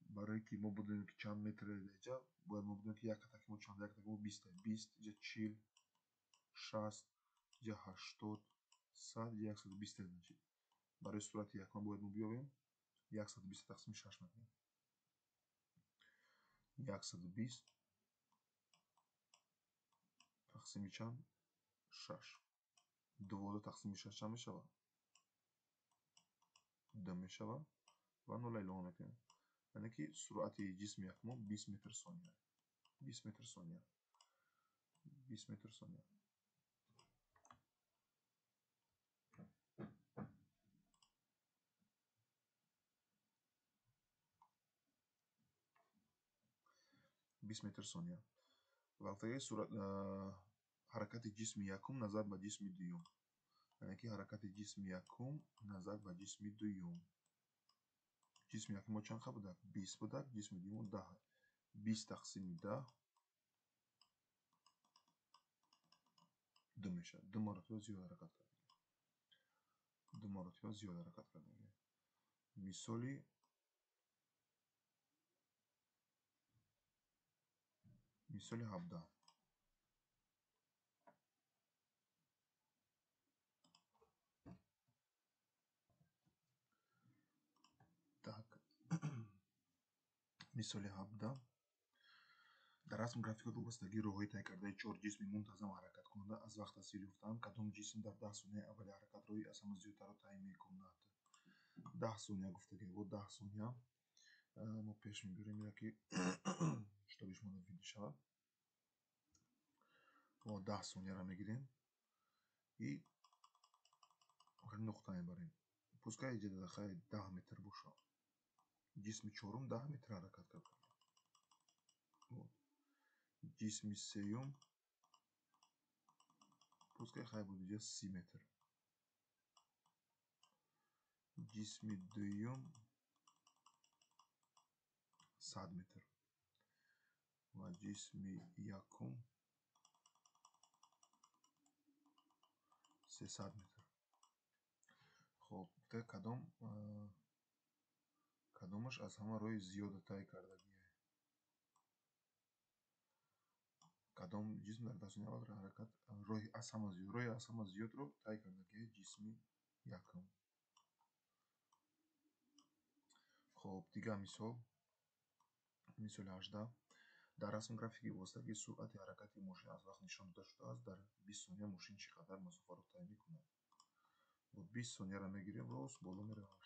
барое ки мо будонем ки чанд метре иҷа бояд мо будонем ки як атаки мо чанд, як атаки мо 20 20 иҷа 40 60 иҷа 80 100 иҷа 120 значит барои суръати якум бояд мо биёбем 120 тақсими 6 мекунем. 120 тақсими чанд 6. 12 тақсими 6 чанд мешавад? 2 мешавад ва нола илова мекунем. яъне ки суръати ҷисми якумон 20 метр сония. 20 метр сония. 20 метр сония. метр сония. вақтаги ҳаракати ҷисми якум назар ба ҷисми дуюм. яъне ки ҳаракати ҷисми якум назар ба ҷисми дуюм جسم یکی ما چند بودک 20 بودک جسم دیگه 10 20 تقسیم 10 2 میشه 2 مرتبه زیاد حرکت کرده 2 مرتبه زیاد حرکت کرده مثالی مثالی 17 так مثالی 17 در رسم گرافیک وابستگی راههای طی کرده 4 جسم منتظم حرکت کننده از وقت تصویر یافتند کدام جسم در 10 ثانیه اول حرکت راهی از همه زیادتر را طی میکند 10 ثانیه گفتگی با 10 ثانیه ما پیش میبریم که штабиш мунафиди шавад мо 10 сонияро мегирем и нуқта мебарем пускай ҷадада хай 10 метр бошад ҷисми чорум 10 метр ҳаракат кард ҷисми сеюм пускай хай будиҷа 30 метр ҷисми дуюм 100 метр ва ҷисми якум 300 метр хоб кадомаш аз ҳама роҳи зиёда тай кардагие кадом ҷисм дар дастуни аввал ҳаракат роҳи аз ҳама зиёдро тай кардагие ҷисми якум хоб дигар мисол мисоли 18 дар расм графики воситаги суръати ҳаракати мошин аз вақт нишон дода шудааст дар 20 сония мошин чӣ қадар масофаро тай мекунад 20 сонияро мегирем рост боло меравам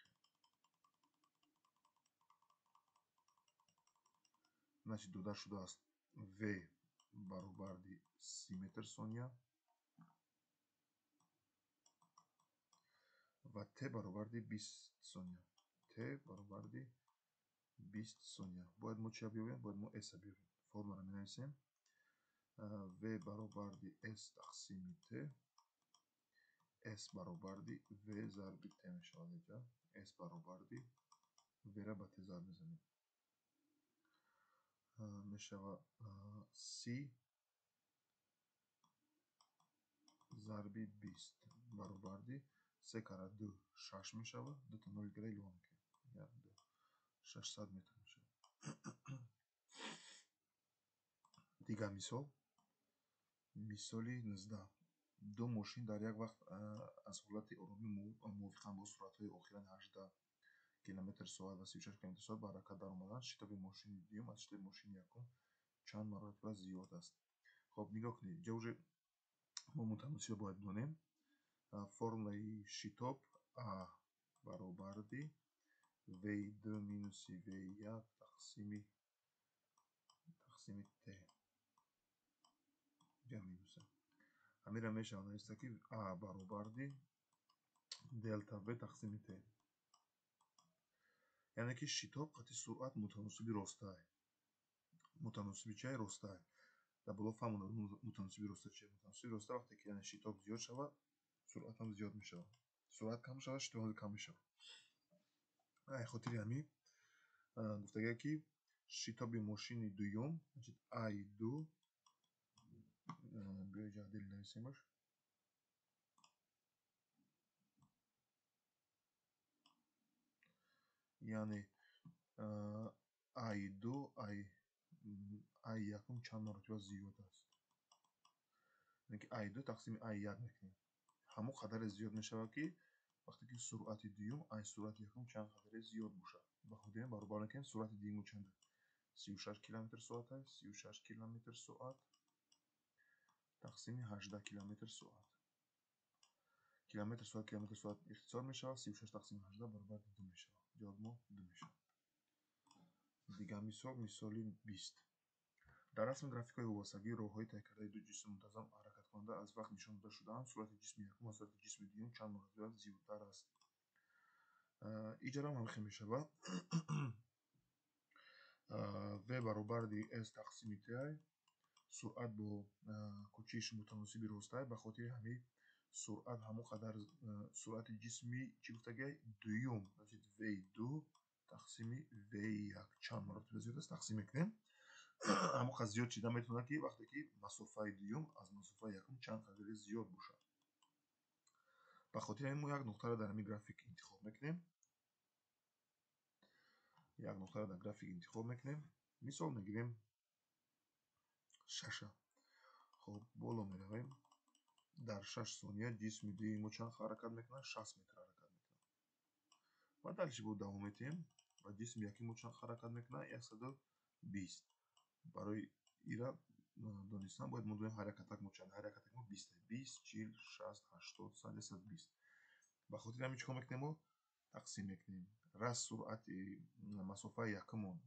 значит дода шудааст в баробарди 30 метр сония ва т баробарди 20 сония т баробарди 20 сония бояд мо чия биёбем бояд мо эса биёбем формуларо менависем в баробарди с тақсими т с баробарди в зарби т мешавад инҷа с баробарди вра ба т зарб мезанем мешавад c зарби 20 баробарди 3 кара 2 6 мешавад 2 та 0 гира илова мекунем 1 2 600 метр мешавад дигар мисол мисоли 19 ду мошин дар як вақт аз ҳолати оромӣ мувофиқан бо суръатҳои охирани 18 км/с ва 36 км/с ба ҳаракат даромаданд шитоби мошини дуюм аз шитоби мошини якум чанд маротиба зиёд аст хоб нигоҳ кунед ҷа уже мо мутаносиба бояд бидонем формулаи шитоб а баробарди v2 минуси v1 тақсими т ҷа минуса ҳамира мешавад нависта ки а баробарди делта в тақсими т яъне ки шитоб қати суръат мутаносиби ростае мутаносиби чае ростае дар боло фаҳмонда мутаносиби роста чие мутаносиби роста вақте ки яъне шитоб зиёд шавад суръат ҳам зиёд мешавад суръат кам шавад шитоб ҳам кам мешавад хотири ҳамин гуфтагӯяд ки шитоби мошини дуюм i2 биёед ҷаҳдели нависемаш яъне i2 i1 чанд маротиба зиёд аст i2 тақсими i1 мекунем ҳамон қадаре зиёд мешавад ки вақте ки суръати дуюм ай суръати якум чанд қадаре зиёд бошад баходирем баробар мекунем суръати дуюму чанда 36 км/с 36 км/с тақсими 18 км/с км/с ихтисор мешавад 36 тақсими 18 баробар 2 мешавад ҷавоби мо 2 мешавад дигар мисол мисоли 20 дар расми графикаи вобастагӣ роҳҳои тайкардаи ду ҷисми мунтазам ҳаракаткунанда аз вақт нишон дода шудаанд суръати ҷисми якум аз суръати ҷисми дуюм чанд маротиба зиёдтар аст иҷарам ҳамихел мешавад в баробарди с тақсими т суръат бо кӯчиш мутаносиби ростае ба хотири ҳамин суръат ҳамон қадар суръати ҷисми чӣ гуфтагӯяд дуюм v2 тақсими V1 чанд маротиба зиёд аст, тақсим мекунем. Ҳамон қадр зиёд чида метавонад ки вақте ки масофаи дуюм аз масофаи якум чанд қадри зиёд бошад. ба хотири ҳамин мо як нуқтаро дар ҳамин график интихоб мекунем. Як нуқтаро дар график интихоб мекунем. Мисол мегирем 6. Хоб боло меравем. Дар 6 сония ҷисми дуюми мо чанд ҳаракат мекунад? 60 метр ҳаракат мекунад. Ва дальше бо давом метем. Ва ҷисми якуми мо чанд ҳаракат мекунад? 120. Барои ира донистан бояд мо донем ҳаракатак мо чанд? Ҳаракатак мо 20, 20, 40, 60, 80, 100, 120. Ба хотири ҳамин чикор мекунем мо? Тақсим мекунем. Раз суръати масофаи якумон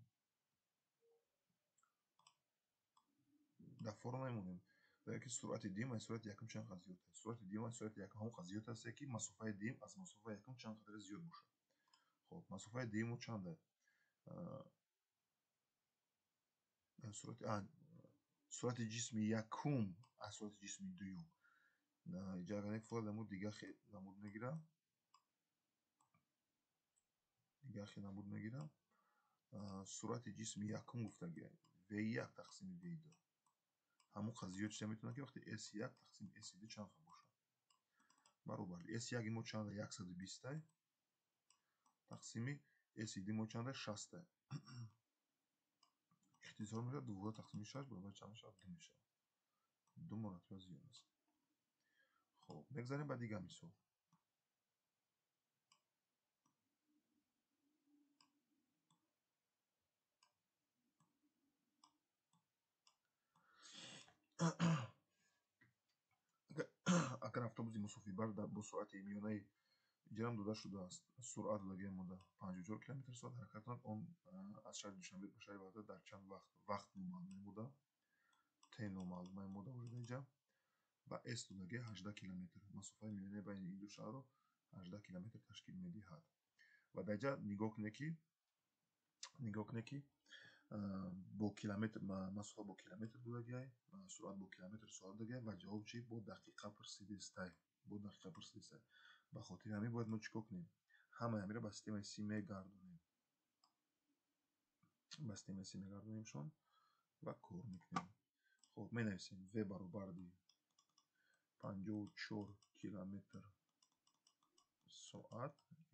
дар форма мемонем. Ки суръати дуюм аз суръати якум чанд қадр зиёд аст? Суръати дуюм аз суръати якум ҳамон қадр зиёд аст ки масофаи дуюм аз масофаи якум чанд қадр зиёд бошад. Хоб масофаи дуюм мо чанд аст? суръати ҷисми якум аз суръати ҷисми дуюм. Иҷа агар нефоҳад мо дигар хел намуд мегирам. Суръати ҷисми якум гуфтагӣ V1 тақсими V2. ҳамон қадр зиёд шида метавонад ки вақти S1 тақсими S2 чанд қадр бошад. Баробар S1 мо чанд аст? 120 аст. Тақсими S2 мо чанд аст? 60 аст. ихтисор мешавад 12 тақсими 6 баробари чанд мешавад? 2 мешавад. 2 маротиба зиёд аст. Хоб мегзарем ба дигар мисол. Агар автобуси мусофирбар бо суръати миёнаи иҷрам дода шудааст, суръат додагиам мода 54 км/с ҳаракат кунад, он аз шаҳри Душанбе ба шаҳри Ваҳдат дар чанд вақт номаълум мемода? Т номаълум мемода вуҷуда иҷа. Ва S додаги 18 км. Масофаи миёнаи байни ин ду шаҳрро 18 км ташкил медиҳад. Ва дар иҷа нигоҳ кунед ки бо километр масофа бо километр додагиай, суръат бо километр соат додагиай ва ҷавоб чи бо дақиқа пурсидистай. Ба хотири ҳамин бояд мо чикор кунем? Ҳамаи ҳаминро ба системаи Си мегардонемшон ва кор мекунем. Хоб менависем V баробарди 54 км/с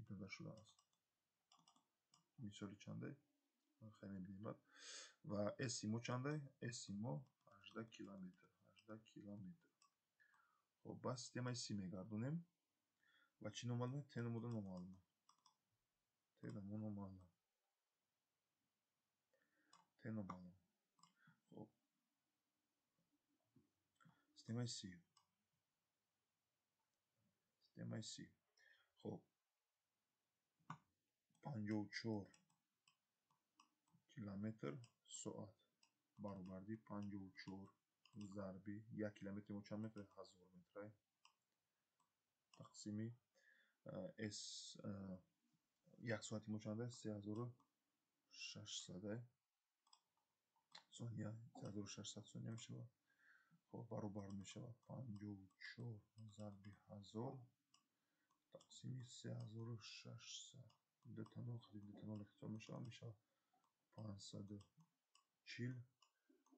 дода шудааст. Мисоли чанде? Хеле мебинем баъд. Ва S мо чанд аст? S мо 18 км. Хоб ба системаи Си мегардонем ва чӣ номаълуме? Т номада номаълуме. Т дамо номаълум. Хоб системаи Си. Хоб 54 км/с баробарди 54 зарби 1 километри мо чанд метр? 1000 метр. Тақсими S 1 соати мо чанд аст? 3600 сония. 3600 сония мешавад. Хоб баробар мешавад 54 зарби 1000 тақсими 3600. Детанол ихтисор мешавад 540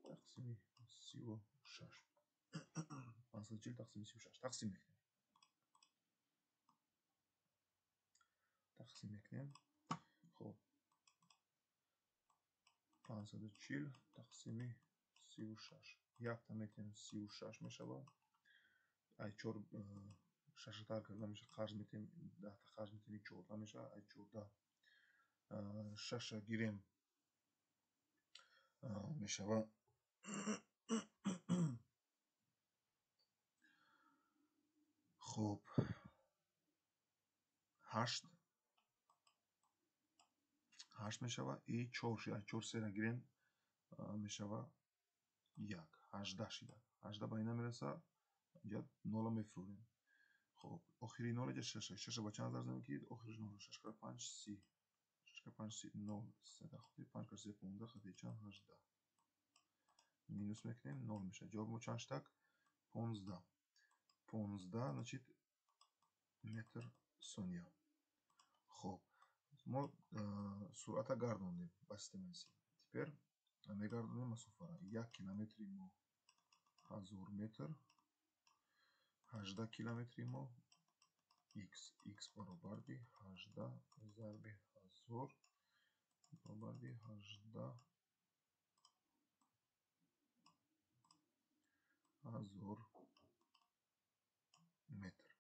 тақсими 36. 540 тақсими 36. Тақсим мекунем. Хоб 540 тақсими 36. Якта метем 36 мешавад. Ай 4 6-та карда меша қарз метем 10-та қарз метем 14 мешавад. Ай 14 6 гирем мешавад хоб 8 мешавад. И 4 сера гирем мешавад 1 18 шида. 18 ба ина мерасад. Иҷа 0 мефурем. Хоб охири 0 иҷа 6 ба чанд зарб ки охири 0 6 кара 5 30. 6 кара 5 30 0 3 5 кара 3 15 хати чанд 18. Минус мекунем 0 мешавад. ҷавоби мо чанд шуд? 15. 15 значит метр сония. Хоб мо суръата гардондем ба системаи си. Тепер мегардонем масофара. 1 километри мо 1000 метр, 18 километри мо x баробарди 18 зарби 1000 баробарди 18 1000 метр.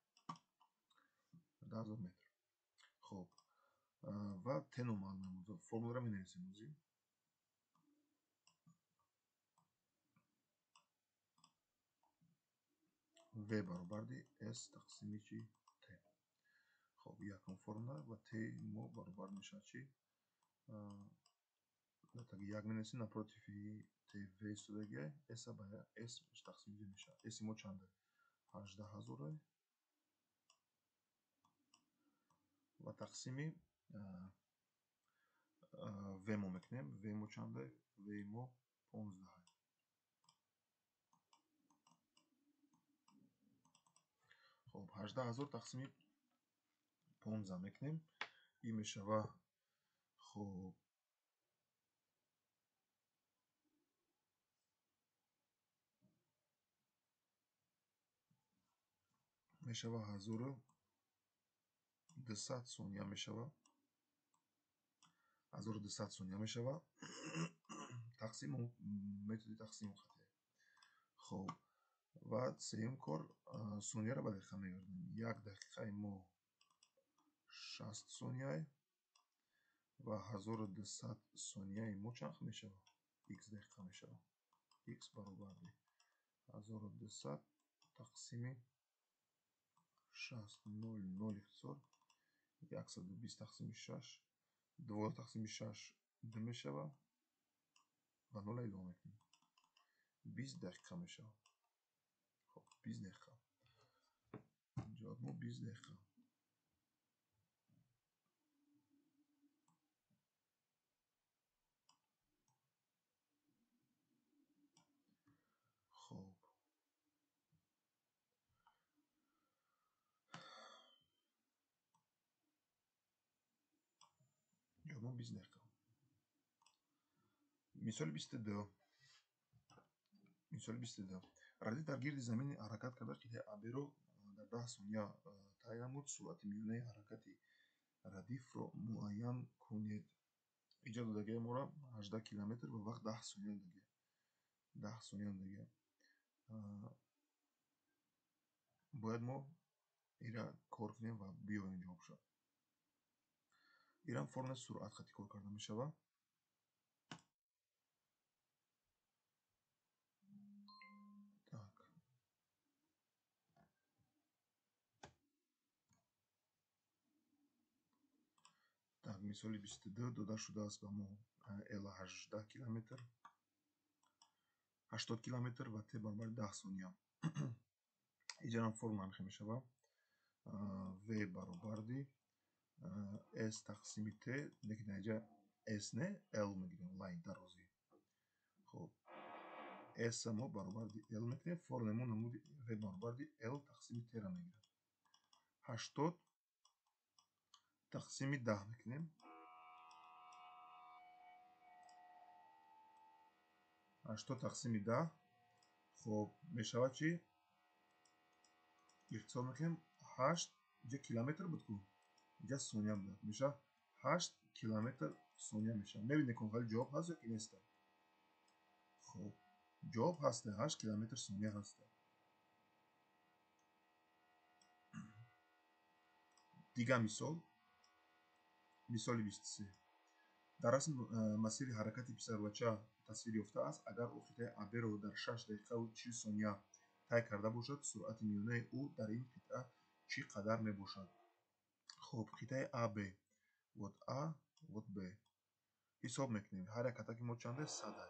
1000 метр. Хуб. ва тено маълум мемуд. формуларо менависем ӯзи. V баробарди S тақсими чи T. хуб, якум формула ва T мо баробар мешавад чи? як менависем напротиви T V истодагия S ба S тақсими V мешавад. S мо чанде? 18000 ва тақсими V мо мекунем. V мо чанде? V мо 15. خب 18000 тақсими 15 мекунем. ин мешава хуб мешава 1200 сония мешава. 1200 сония мешава. тақсим методи тақсими хате. хуб ва сеюм кор сонияро ба дақиқа мегардонем. 1 дақиқаи мо 60 сонияй ва 1200 сонияи мо чанд мешава? X дақиқа мешава. X баробарди 1200 тақсими 60 0 0 120 тақсими 6 2 тақсими 6 2 мешава ва 0 илова мекунем. 20 дақиқа мешава. хуб 20 дақиқа. ҷавоб мо 20 дақиқа. хуб ҷавоб мо 20 дақиқа. мисоли 22. мисоли 22. радиф дар гирди замин ҳаракат карда қитъаи аберо дар 10 сония таъин намуд. суръати миёнаи ҳаракати радифро муайян кунед. иҷо додагиаи моро 18 километр ва вақт 10 сония додагия. 10 сония додагия. бояд мо ира кор кунем ва биёбем ҷавобшо. ирам формула суръат хати кор карда мешава. так, мисоли 22 дода шудааст ба мо L 18 километр, 80 километр ва T баробари 10 сония. иҷанам формула ҳамихе мешава. V баробарди S тақсими T, лекин иҷа S не L мегирем, лай дарозӣ. хуб S мо баробарди L мекунем. формула мо намуди V баробарди L тақсими T ра мегирем. 80 тақсими 10 мекунем. 80 тақсими 10 хуб мешава чи? ихтисор мекунем. 8 иҷа километр буд ку? иҷа сония буд. меша 8 километр сония меша. мебинед ки вали ҷавоб ҳаст ё ки неста? хуб ҷавоб ҳаста. 8 километр сония ҳаста. дигар мисол. мисоли 23. дар расм масири ҳаракати писарбача тасвир ёфтааст. агар ӯ қитъаи аберо дар 6 дақиқаву 40 сония тай карда бошад, суръати миёнаи ӯ дар ин қитъа чӣ қадар мебошад? хуб қитъаи AB. вот A, вот B. ҳисоб мекунем. ҳар як катаки мо чанде? 100.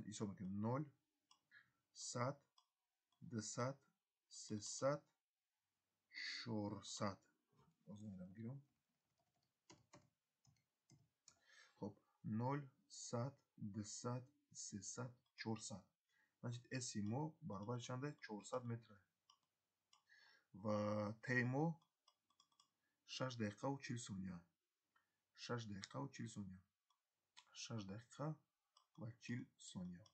ҳисоб мекунем. 0 100 200 300 400. озмеram гирам. хуб 0 100 200 300 400. значит S мо баробари чанде? 400 метр. ва T мо 6 дақиқаву 40 сония. 6 دقیقه و 40 ثانیه. 6 دقیقه و 40 ثانیه.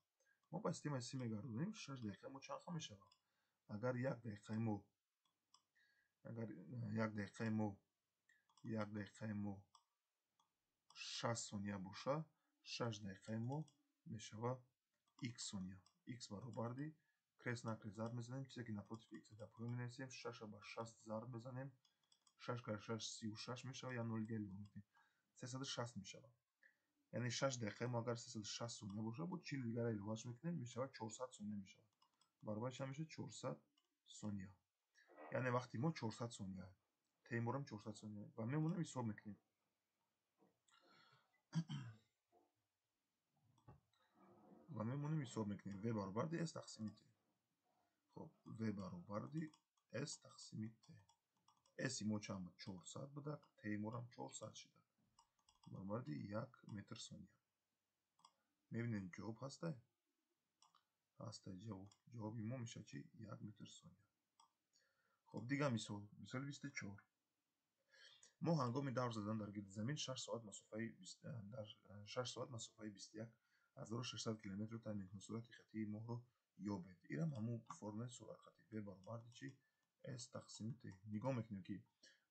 ما با سیستم اسی میگردونیم. 6 دقیقه ما چند میشه؟ اگر یک دقیقه ما 60 ثانیه باشه، 6 دقیقه ما میشه x ثانیه. x برابر دی کریس نکریس ضرب میزنیم، چیزی که напротив x در پایین می‌نویسیم. 6 با 60 ضرب میزنیم، 6 کار 6 36 میشه یا 0 گل می‌کنیم، 360 میشه. یعنی 6 دقیقه ما اگر 360 ثانیه باشه با 40 دیگر اضافه میکنیم میشه 400 ثانیه میشه. برابرش میشه 400 ثانیه. یعنی وقتی ما 400 ثانیه تیمورم 400 ثانیه و میمونیم حساب میکنیم. v برابر دی s تقسیم t. خب v برابر دی s تقسیم t. s ما چند بود؟ 400 بوده. تیمورم 400 شده. برابر دی 1 متر ثانیه. میبینیم جواب هسته؟ هسته جوابی ما میشه چی؟ 1 متر ثانیه. خب دیگه مثال 24. ما هنگام دور زدن در گرد زمین 6 ساعت مسافه 21600 کیلومتر رو تعیین کنیم. سرعت خطی ماه رو یابید. اینم همون فرمول سرعت خطی v برابر چی؟ s تقسیم t. نگاه میکنیم که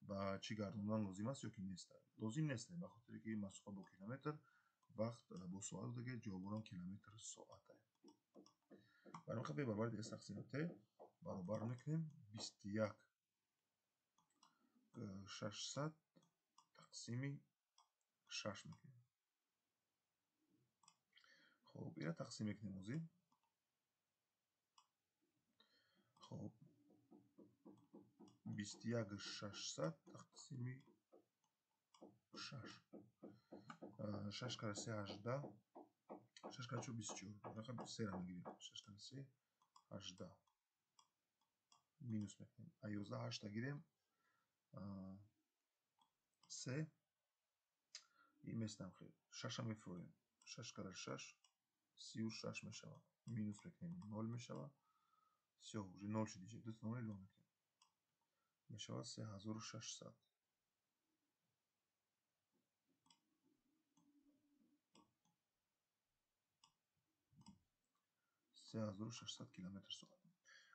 با چی گردوندن لازم است یا که نیست. لازم نیست به خاطر که مسافه با کیلومتر، وقت با ساعت دیگه جوابم کیلومتر ساعته. برای خب v برابر s تقسیم t برابر میکنیم 21 600 تقسیم 6 میکنیم. خب اینا تقسیم میکنیم موزی. خب 21 600 تقسیم 6. 6 کاره 3 18. 6 کاره 4 24. رقم 3 را میگیریم. 6 کاره 3 18 مینوس میکنیم. 11 8 گیریم. 3 این میستم خیلی 6 هم میفرویم. 6 کاره 6 36 میشه. مینوس میکنیم 0 میشه. 3 уже 0 شد دیگه. 2 تا 0 میکنیم. میشه 3600. 3600 کیلومتر ساعت.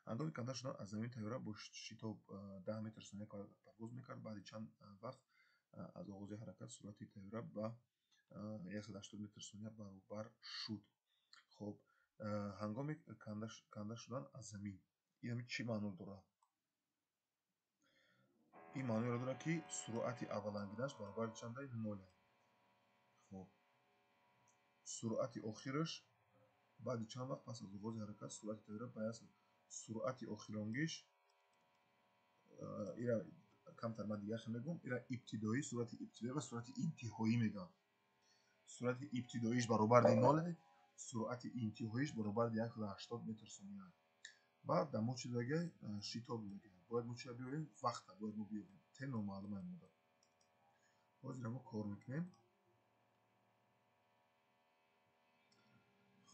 هنگامی کندن شدن از زمین طیاره با شتاب 10 متر ثانیه پرواز میکرد. بعد چند وقت از آغاز حرکت سرعت طیاره به 180 متر ثانیه برابر شد. خب هنگامی کندن شدن از زمین این چی معنی داره؟ این معنی را داره که سرعت اولانگیش برابر چنده؟ 0. خب سرعت آخرش بعد چند وقت پس از آغاز حرکت سرعت طیاره به سرعت آخرانگیش اینا کمتر من دیگه میگم. اینا ابتدایی سرعت ابتدایی و سرعت انتهایی میگم. سرعت ابتداییش برابر دی 0، سرعت انتهاییش برابر دی 180 متر ثانیه. بعد در مو چی دیگه شتاب دیگه باید مو چی بیاریم؟ وقت باید مو بیاریم. تن معلومه مونده. باز اینو کار میکنیم.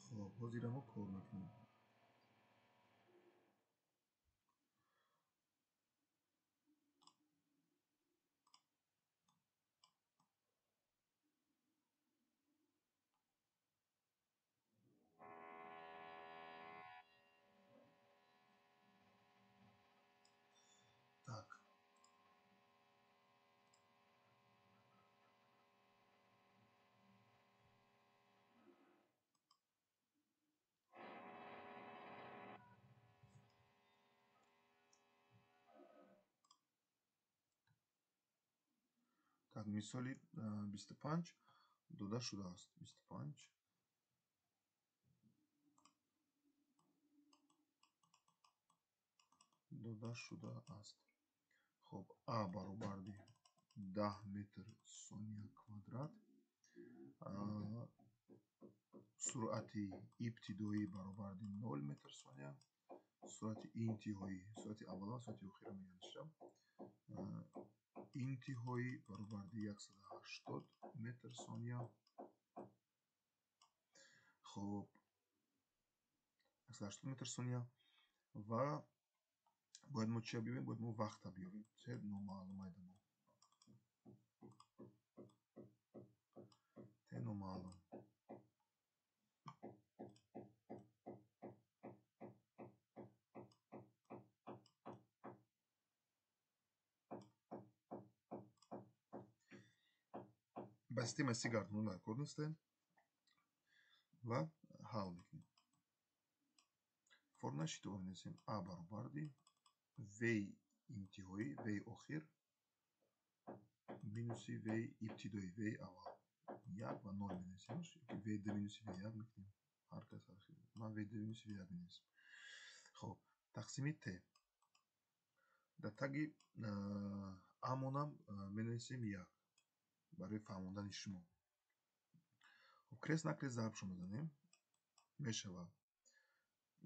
خب باز اینو کار میکنیم. Так, مثال 25 داده شده است. 25 داده شده است. خب A برابر دی 10 متر ثانیه کвадрат. سرعت ابتدایی برابر دی 0 متر ثانیه. سرعت انتهایی، سرعت اول و سرعت آخر میگن. انتهایی برابر دی 180 متر ثانیه. خب 180 متر ثانیه و باید ما چی بیاریم؟ باید ما وقت بیاریم. چه نامعلومه ما. ну мало. با система сигард номер корнистен ва ҳал мекунем. формула шитоба менависем а баробарди вей интиҳоӣ вей охир минуси вей ибтидоӣ вей аввал 1 ва 0 менависем. вей ду минуси вей 1 мекунем. ҳар кас ман вей ду минуси вей 1 менависем. хоб тақсими т дар таги амонам менависем 1 барои фаҳмондани шумо. хоб крест накрест зарбшо мезанем.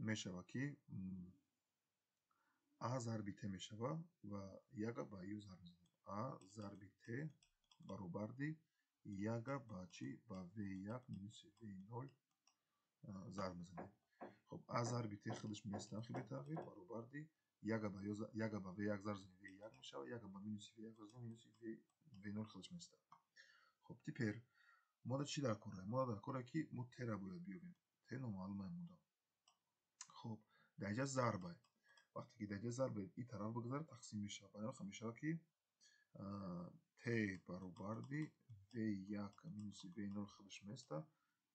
мешава ки а зарби т мешава ва 1 ба ю зарб мезанем. а зарби т баробарди 1 ба чи ба v1 минуси v0 зарб мезанем. хоб а зарби т худаш меистам хеле тағйир баробарди 1 ба v1 зарб мезанем v1 мешава 1 ба минуси v1 зарб мезанем минуси v0 худаш меистам. хоб типер мо чӣ дар кораем? мо дар кораем ки мо т-ра бояд биёбем. т номаълумай мудом. хоб даҷа зарбай. вақте ки даҷа зарбай ин тараф бигзарад тақсим мешавад. барои мешава ки т баробарди v1 минуси v0 худаш меиста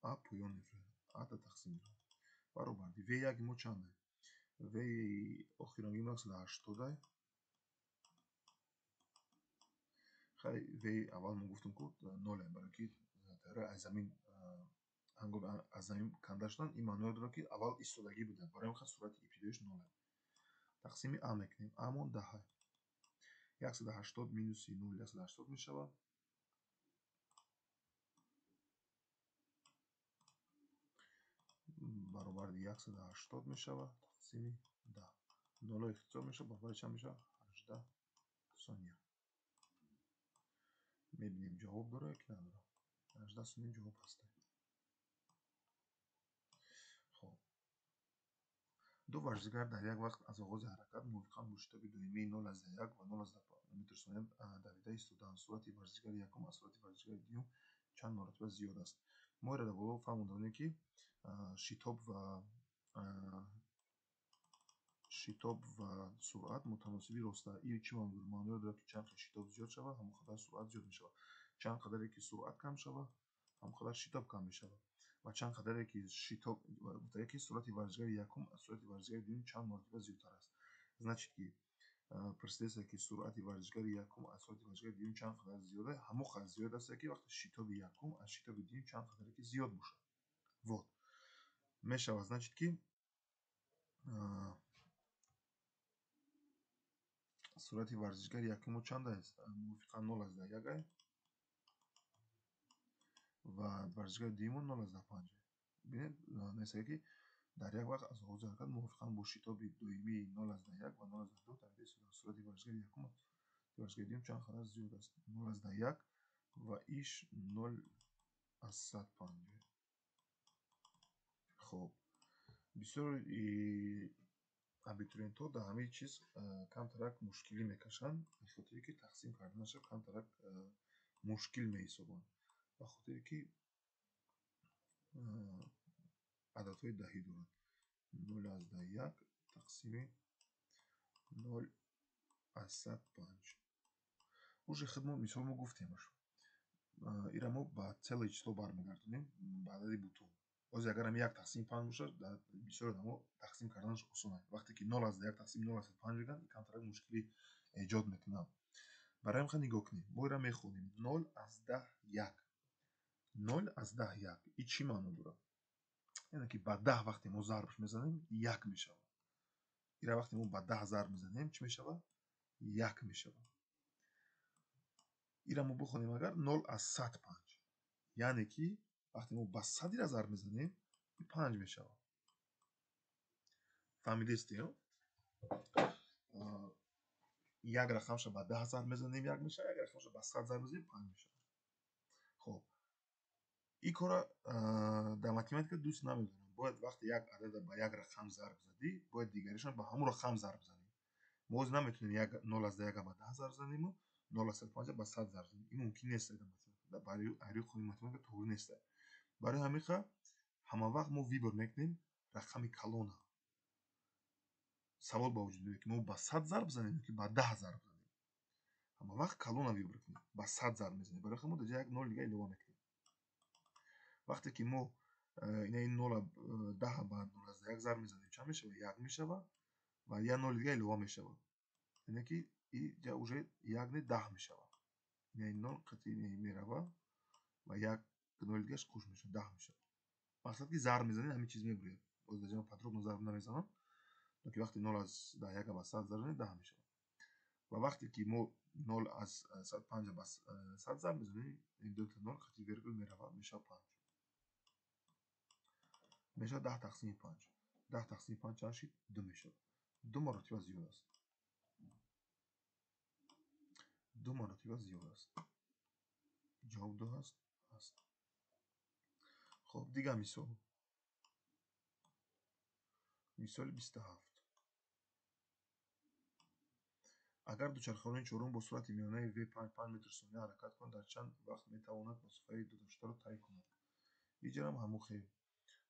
а поён мефирад. а да тақсим мешавад. баробарди v1 мо чандай? v охиронгӣ 180 хай v аввал мо гуфтем ки 0 барои ки аз замин ҳангоми аз замин канда шудан ин маънояро дорад ки аввал истодагӣ буда. барои ин сурати ибтидоиш 0. тақсими а мекунем. амон 10 180 минуси 0 180 мешавад. баробарди 180 мешавад. тақсими 10 0 ихтисор мешавад. баробари чанд мешавад? 18 сония. мебинем ҷавоб дорад ки надорад. 18 сония ҷавоб ҳаст. хоб ду варзишгар дар як вақт аз оғози ҳаракат мувофиқан бо шитоби доимии 0,1 ва 0,5 метрсония давида истоданд. сурати варзишгари якум аз сурати варзишгари дуюм чанд маротиба зиёд аст. мо инро дар боло фаҳмонда будем ки шитоб ва суръат мутаносиби роста. ин чӣ маъноро дорад ки чанд қадar шитоб зиёд шавад ҳамон қадар суръат зиёд мешавад. чанд қадаре ки суръат кам шавад ҳамон қадар шитоб кам мешавад. ва чанд қадаре ки шитоб гуфтага ки сурати варзишгари якум аз сурати варзишгари дуюм чанд маротиба зиёдтар аст. значит ки персидеса ки суръати варзишгари якум аз сурати варзишгари дуюм чанд қадар зиёда ҳамон қадар зиёд аст ки вақте шитоби якум аз шитоби дуюм чанд қадаре ки зиёд бошад. вот мешавад. значит ки сурати варзишгари якум чанд аст? мувофиқан 0,1 ва варзишгари дуюм 0,5. бинед месага ки дар як вақт аз оғози ҳаракат мувофиқан бо шитоби доимии 0,1 ва 0,2 тавида истоданд. сурати варзишгари якум варзишгари дуюм чанд қадар зиёд аст? 0,1 ва иш 0,5. хоб бисёр абитуриентҳо дар ҳамаи чиз камтарак мушкилӣ мекашанд ба хотире ки тақсим карданашро камтарак мушкил меҳисобанд ба хотире ки ададҳои даҳӣ дорад. 0,1 тақсими 0,5. уже худмо мисол мо гуфтемаш. ира мо ба целое число бармегардонем ба адади бутун. боз агарам 1 тақсими 5 бошад бисёр одамо тақсим карданаш осон аст. вақте ки 0,1 тақсими 0,5 бигӯянд ин камтарак мушкилӣ эҷод мекунад. барои ин нигоҳ кунем. мо ира мехонем 0 аз 10 1. 0 аз 10 1. ин чӣ маъно дорад? яъне ки ба 10 вақте мо зарбш мезанем 1 мешавад. ира вақте мо ба 10 зарб мезанем чӣ мешавад? 1 мешавад. ира мо бихонем агар 0 аз 105. яъне ки вақте мо ба 100 ира зарб мезанем 5 мешавад. фаҳмидест ё? як рақамша ба 10 зарб мезанем 1 мешавад, як рақамша ба 100 зарб мезанем 5 мешавад. хоб ин кора дар математика дӯст намедорам. бояд вақте як адада ба як рақам зарб задӣ бояд дигаришон ба ҳамон рақам зарб занӣ. мо наметонем 0,1 ба 10 зарб занему 0,5 ба 100 зарб занем. ин мумкин нест дар математика. და არის ხუთი მათემატიკა თური ნესტა. برای همین همه وقت ما ویبر میکنیم رقم کلونه. سوال با وجود که ما با 100 ضرب بزنیم که با 10 ضرب بزنیم. همه وقت کلونه ویبر کنیم با 100 ضرب میزنیم. برای ما در یک نول دیگه اضافه میکنیم. وقتی که ما این نول 10 بعد نول از یک ضرب میزنیم چند میشه؟ یک میشه و یک نول دیگه اضافه میشه. یعنی که اینجا уже یک نه 10 میشه. این نول قطعی میره و یک نول دیگه خوش میشه 10 میشه. مقصد که ضرب میزنید همین چیز میبره. باز دیگه پاتروب ضرب نمیزنم. که وقتی 0 از 10 به 100 ضرب میزنید 10 میشه. و وقتی که ما 0 از 150 به 100 ضرب میزنیم این دو تا 0 خطی ویرگول میره میشه 5. میشه 10 تقسیم 5. 10 تقسیم 5 چند شد؟ 2 میشه. 2 مرتبه زیاد است. 2 مرتبه زیاد است. جواب 2 هست. خب دیگه مثال 27. اگر دوچرخه‌های چهارم با سرعت میانه v 5 متر ثانیه حرکت کنند در چند وقت میتواند مسافت دو داشته را طی کند؟ اینجا هم همون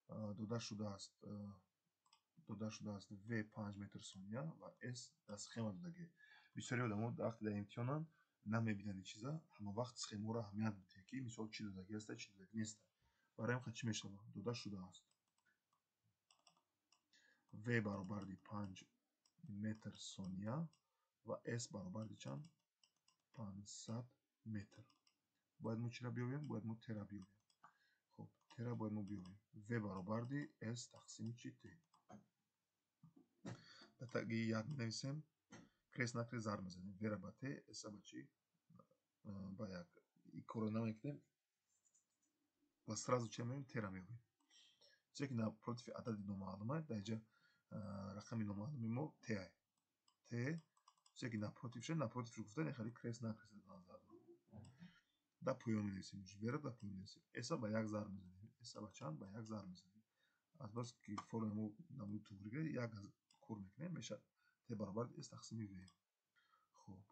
داده شده است v 5 متر ثانیه و s در سخema دادگی. بسیاری آدم‌ها وقتی در امتحانن نمیبینن این چیزا، همه وقت سخema را اهمیت میده که مثال چی دادگی است چی دادگی نیست. برای هم چی میشه؟ داده شده است v برابر 5 متر ثانیه و s برابر چند 500 متر. باید ما چی را بیاوریم؟ باید ما ت را بیاوریم. خب ت را باید ما بیاوریم. v برابر s تقسیم چی ت. так як می‌نویسیم کریس نکریس ضرب می‌زنیم v را با t s با چی با یک این کارو نمی‌کنیم و сразу چی می‌بینیم ت را می‌بینیم. چه که напротив عدد نامعلومه در اینجا رقم نامعلوم ما ت است. ت چه که напротив گفتن خیلی کریس نکریس ضرب. در پایان می‌نویسیم v را در پایان می‌نویسیم s با یک ضرب می‌زنیم s با چند با یک ضرب می‌زنیم. از بس که فرمول نمود توریگه یک کور می‌کنیم میشه ت برابر s تقسیم v. خب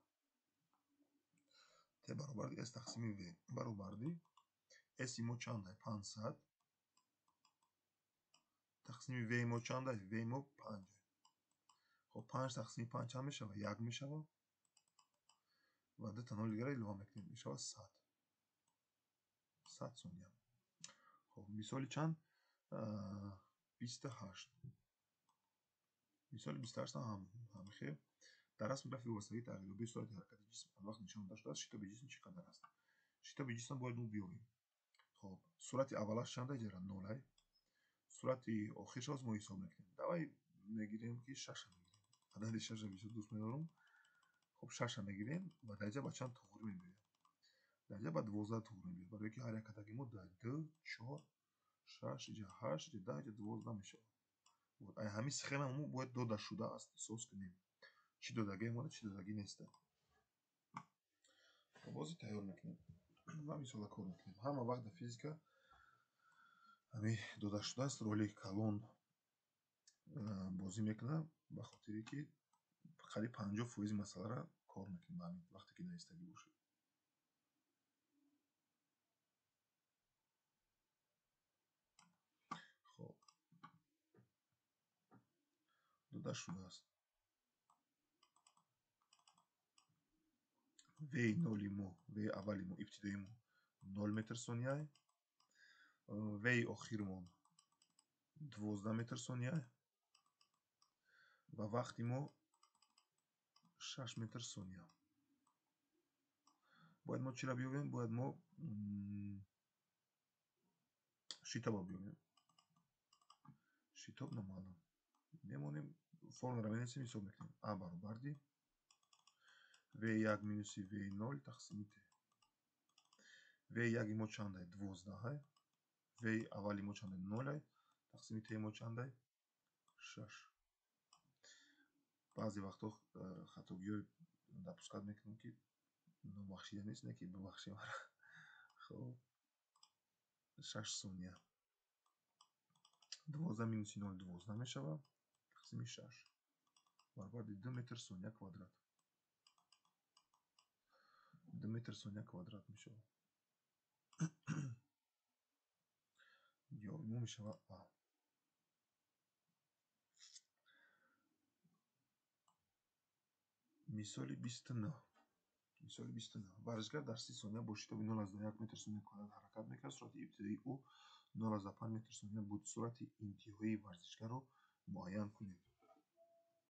ت برابر s تقسیم v برابر s ما چند 500 تقسیم v ما چند v ما 5. خب 5 تقسیم 5 چند میشه؟ 1 میشه و دو تا نول دیگه را اضافه می‌کنیم میشه 100 ثانیه. خب مثال چند 28. مثال 28 هم خیلی در رسم گراف واسطی تغییر صورت حرکت جسم وقت نشان داشته است شتاب جسم چقدر است. شتاب جسم باید بیابیم. خب سرعت اولش چند است؟ 0. سرعت آخرش از ما حساب میکنیم. دوای میگیریم که 6 میگیریم. عدد 6 را دوست می‌دارم. خب 6 میگیریم و در اینجا با چند طور می‌بریم. در اینجا با 12 طور می‌بریم. برای که حرکت ما 2 4 6 8 10 12 میشه. و همین سخema ما باید داده شده است احساس کنیم. چی دادگی ما چی دادگی نیست. بازی تیار میکنیم و مثال کار میکنیم. همه وقت در فیزیکا همین داده شده است رولی کلون بازی میکنه به خاطری که قریب 50% مسئله را کار میکنیم همین وقتی که نیستگی باشه. خب داده شده است v نولی ما v اولی ما ابتدایی ما 0 متر ثانیه v آخر ما 12 متر ثانیه و وقتی ما 6 متر ثانیه. باید ما چی را بیاوریم؟ باید ما شتاب بیاوریم. شتاب نمالم میمونیم فرمول را می‌نویسیم حساب میکنیم. a برابر v1 minus v0 تقسیم t. v1 ما چند است؟ 12. v اولی ما چند است؟ 0 تقسیم t ما چند است؟ 6. بعضی وقتا خطاگی دپسکت میکنم که نبخشیده نیست نه که ببخشیم. خب 6 ثانیه 12 minus 0 12 میشه تقسیم 6 برابر 2 متر ثانیه کوادرات. 2 متر ثانیه کوادرات میشه. мо мешавад А. мисоли 29. мисоли 29. варзишгар дар 30 сония бо шитоби 0,1 метр/сония квадрат ҳаракат мекард. Суръати ибтидоии ӯ 0,5 метр/сония буд. Суръати интиҳоии варзишгарро муайян кунед.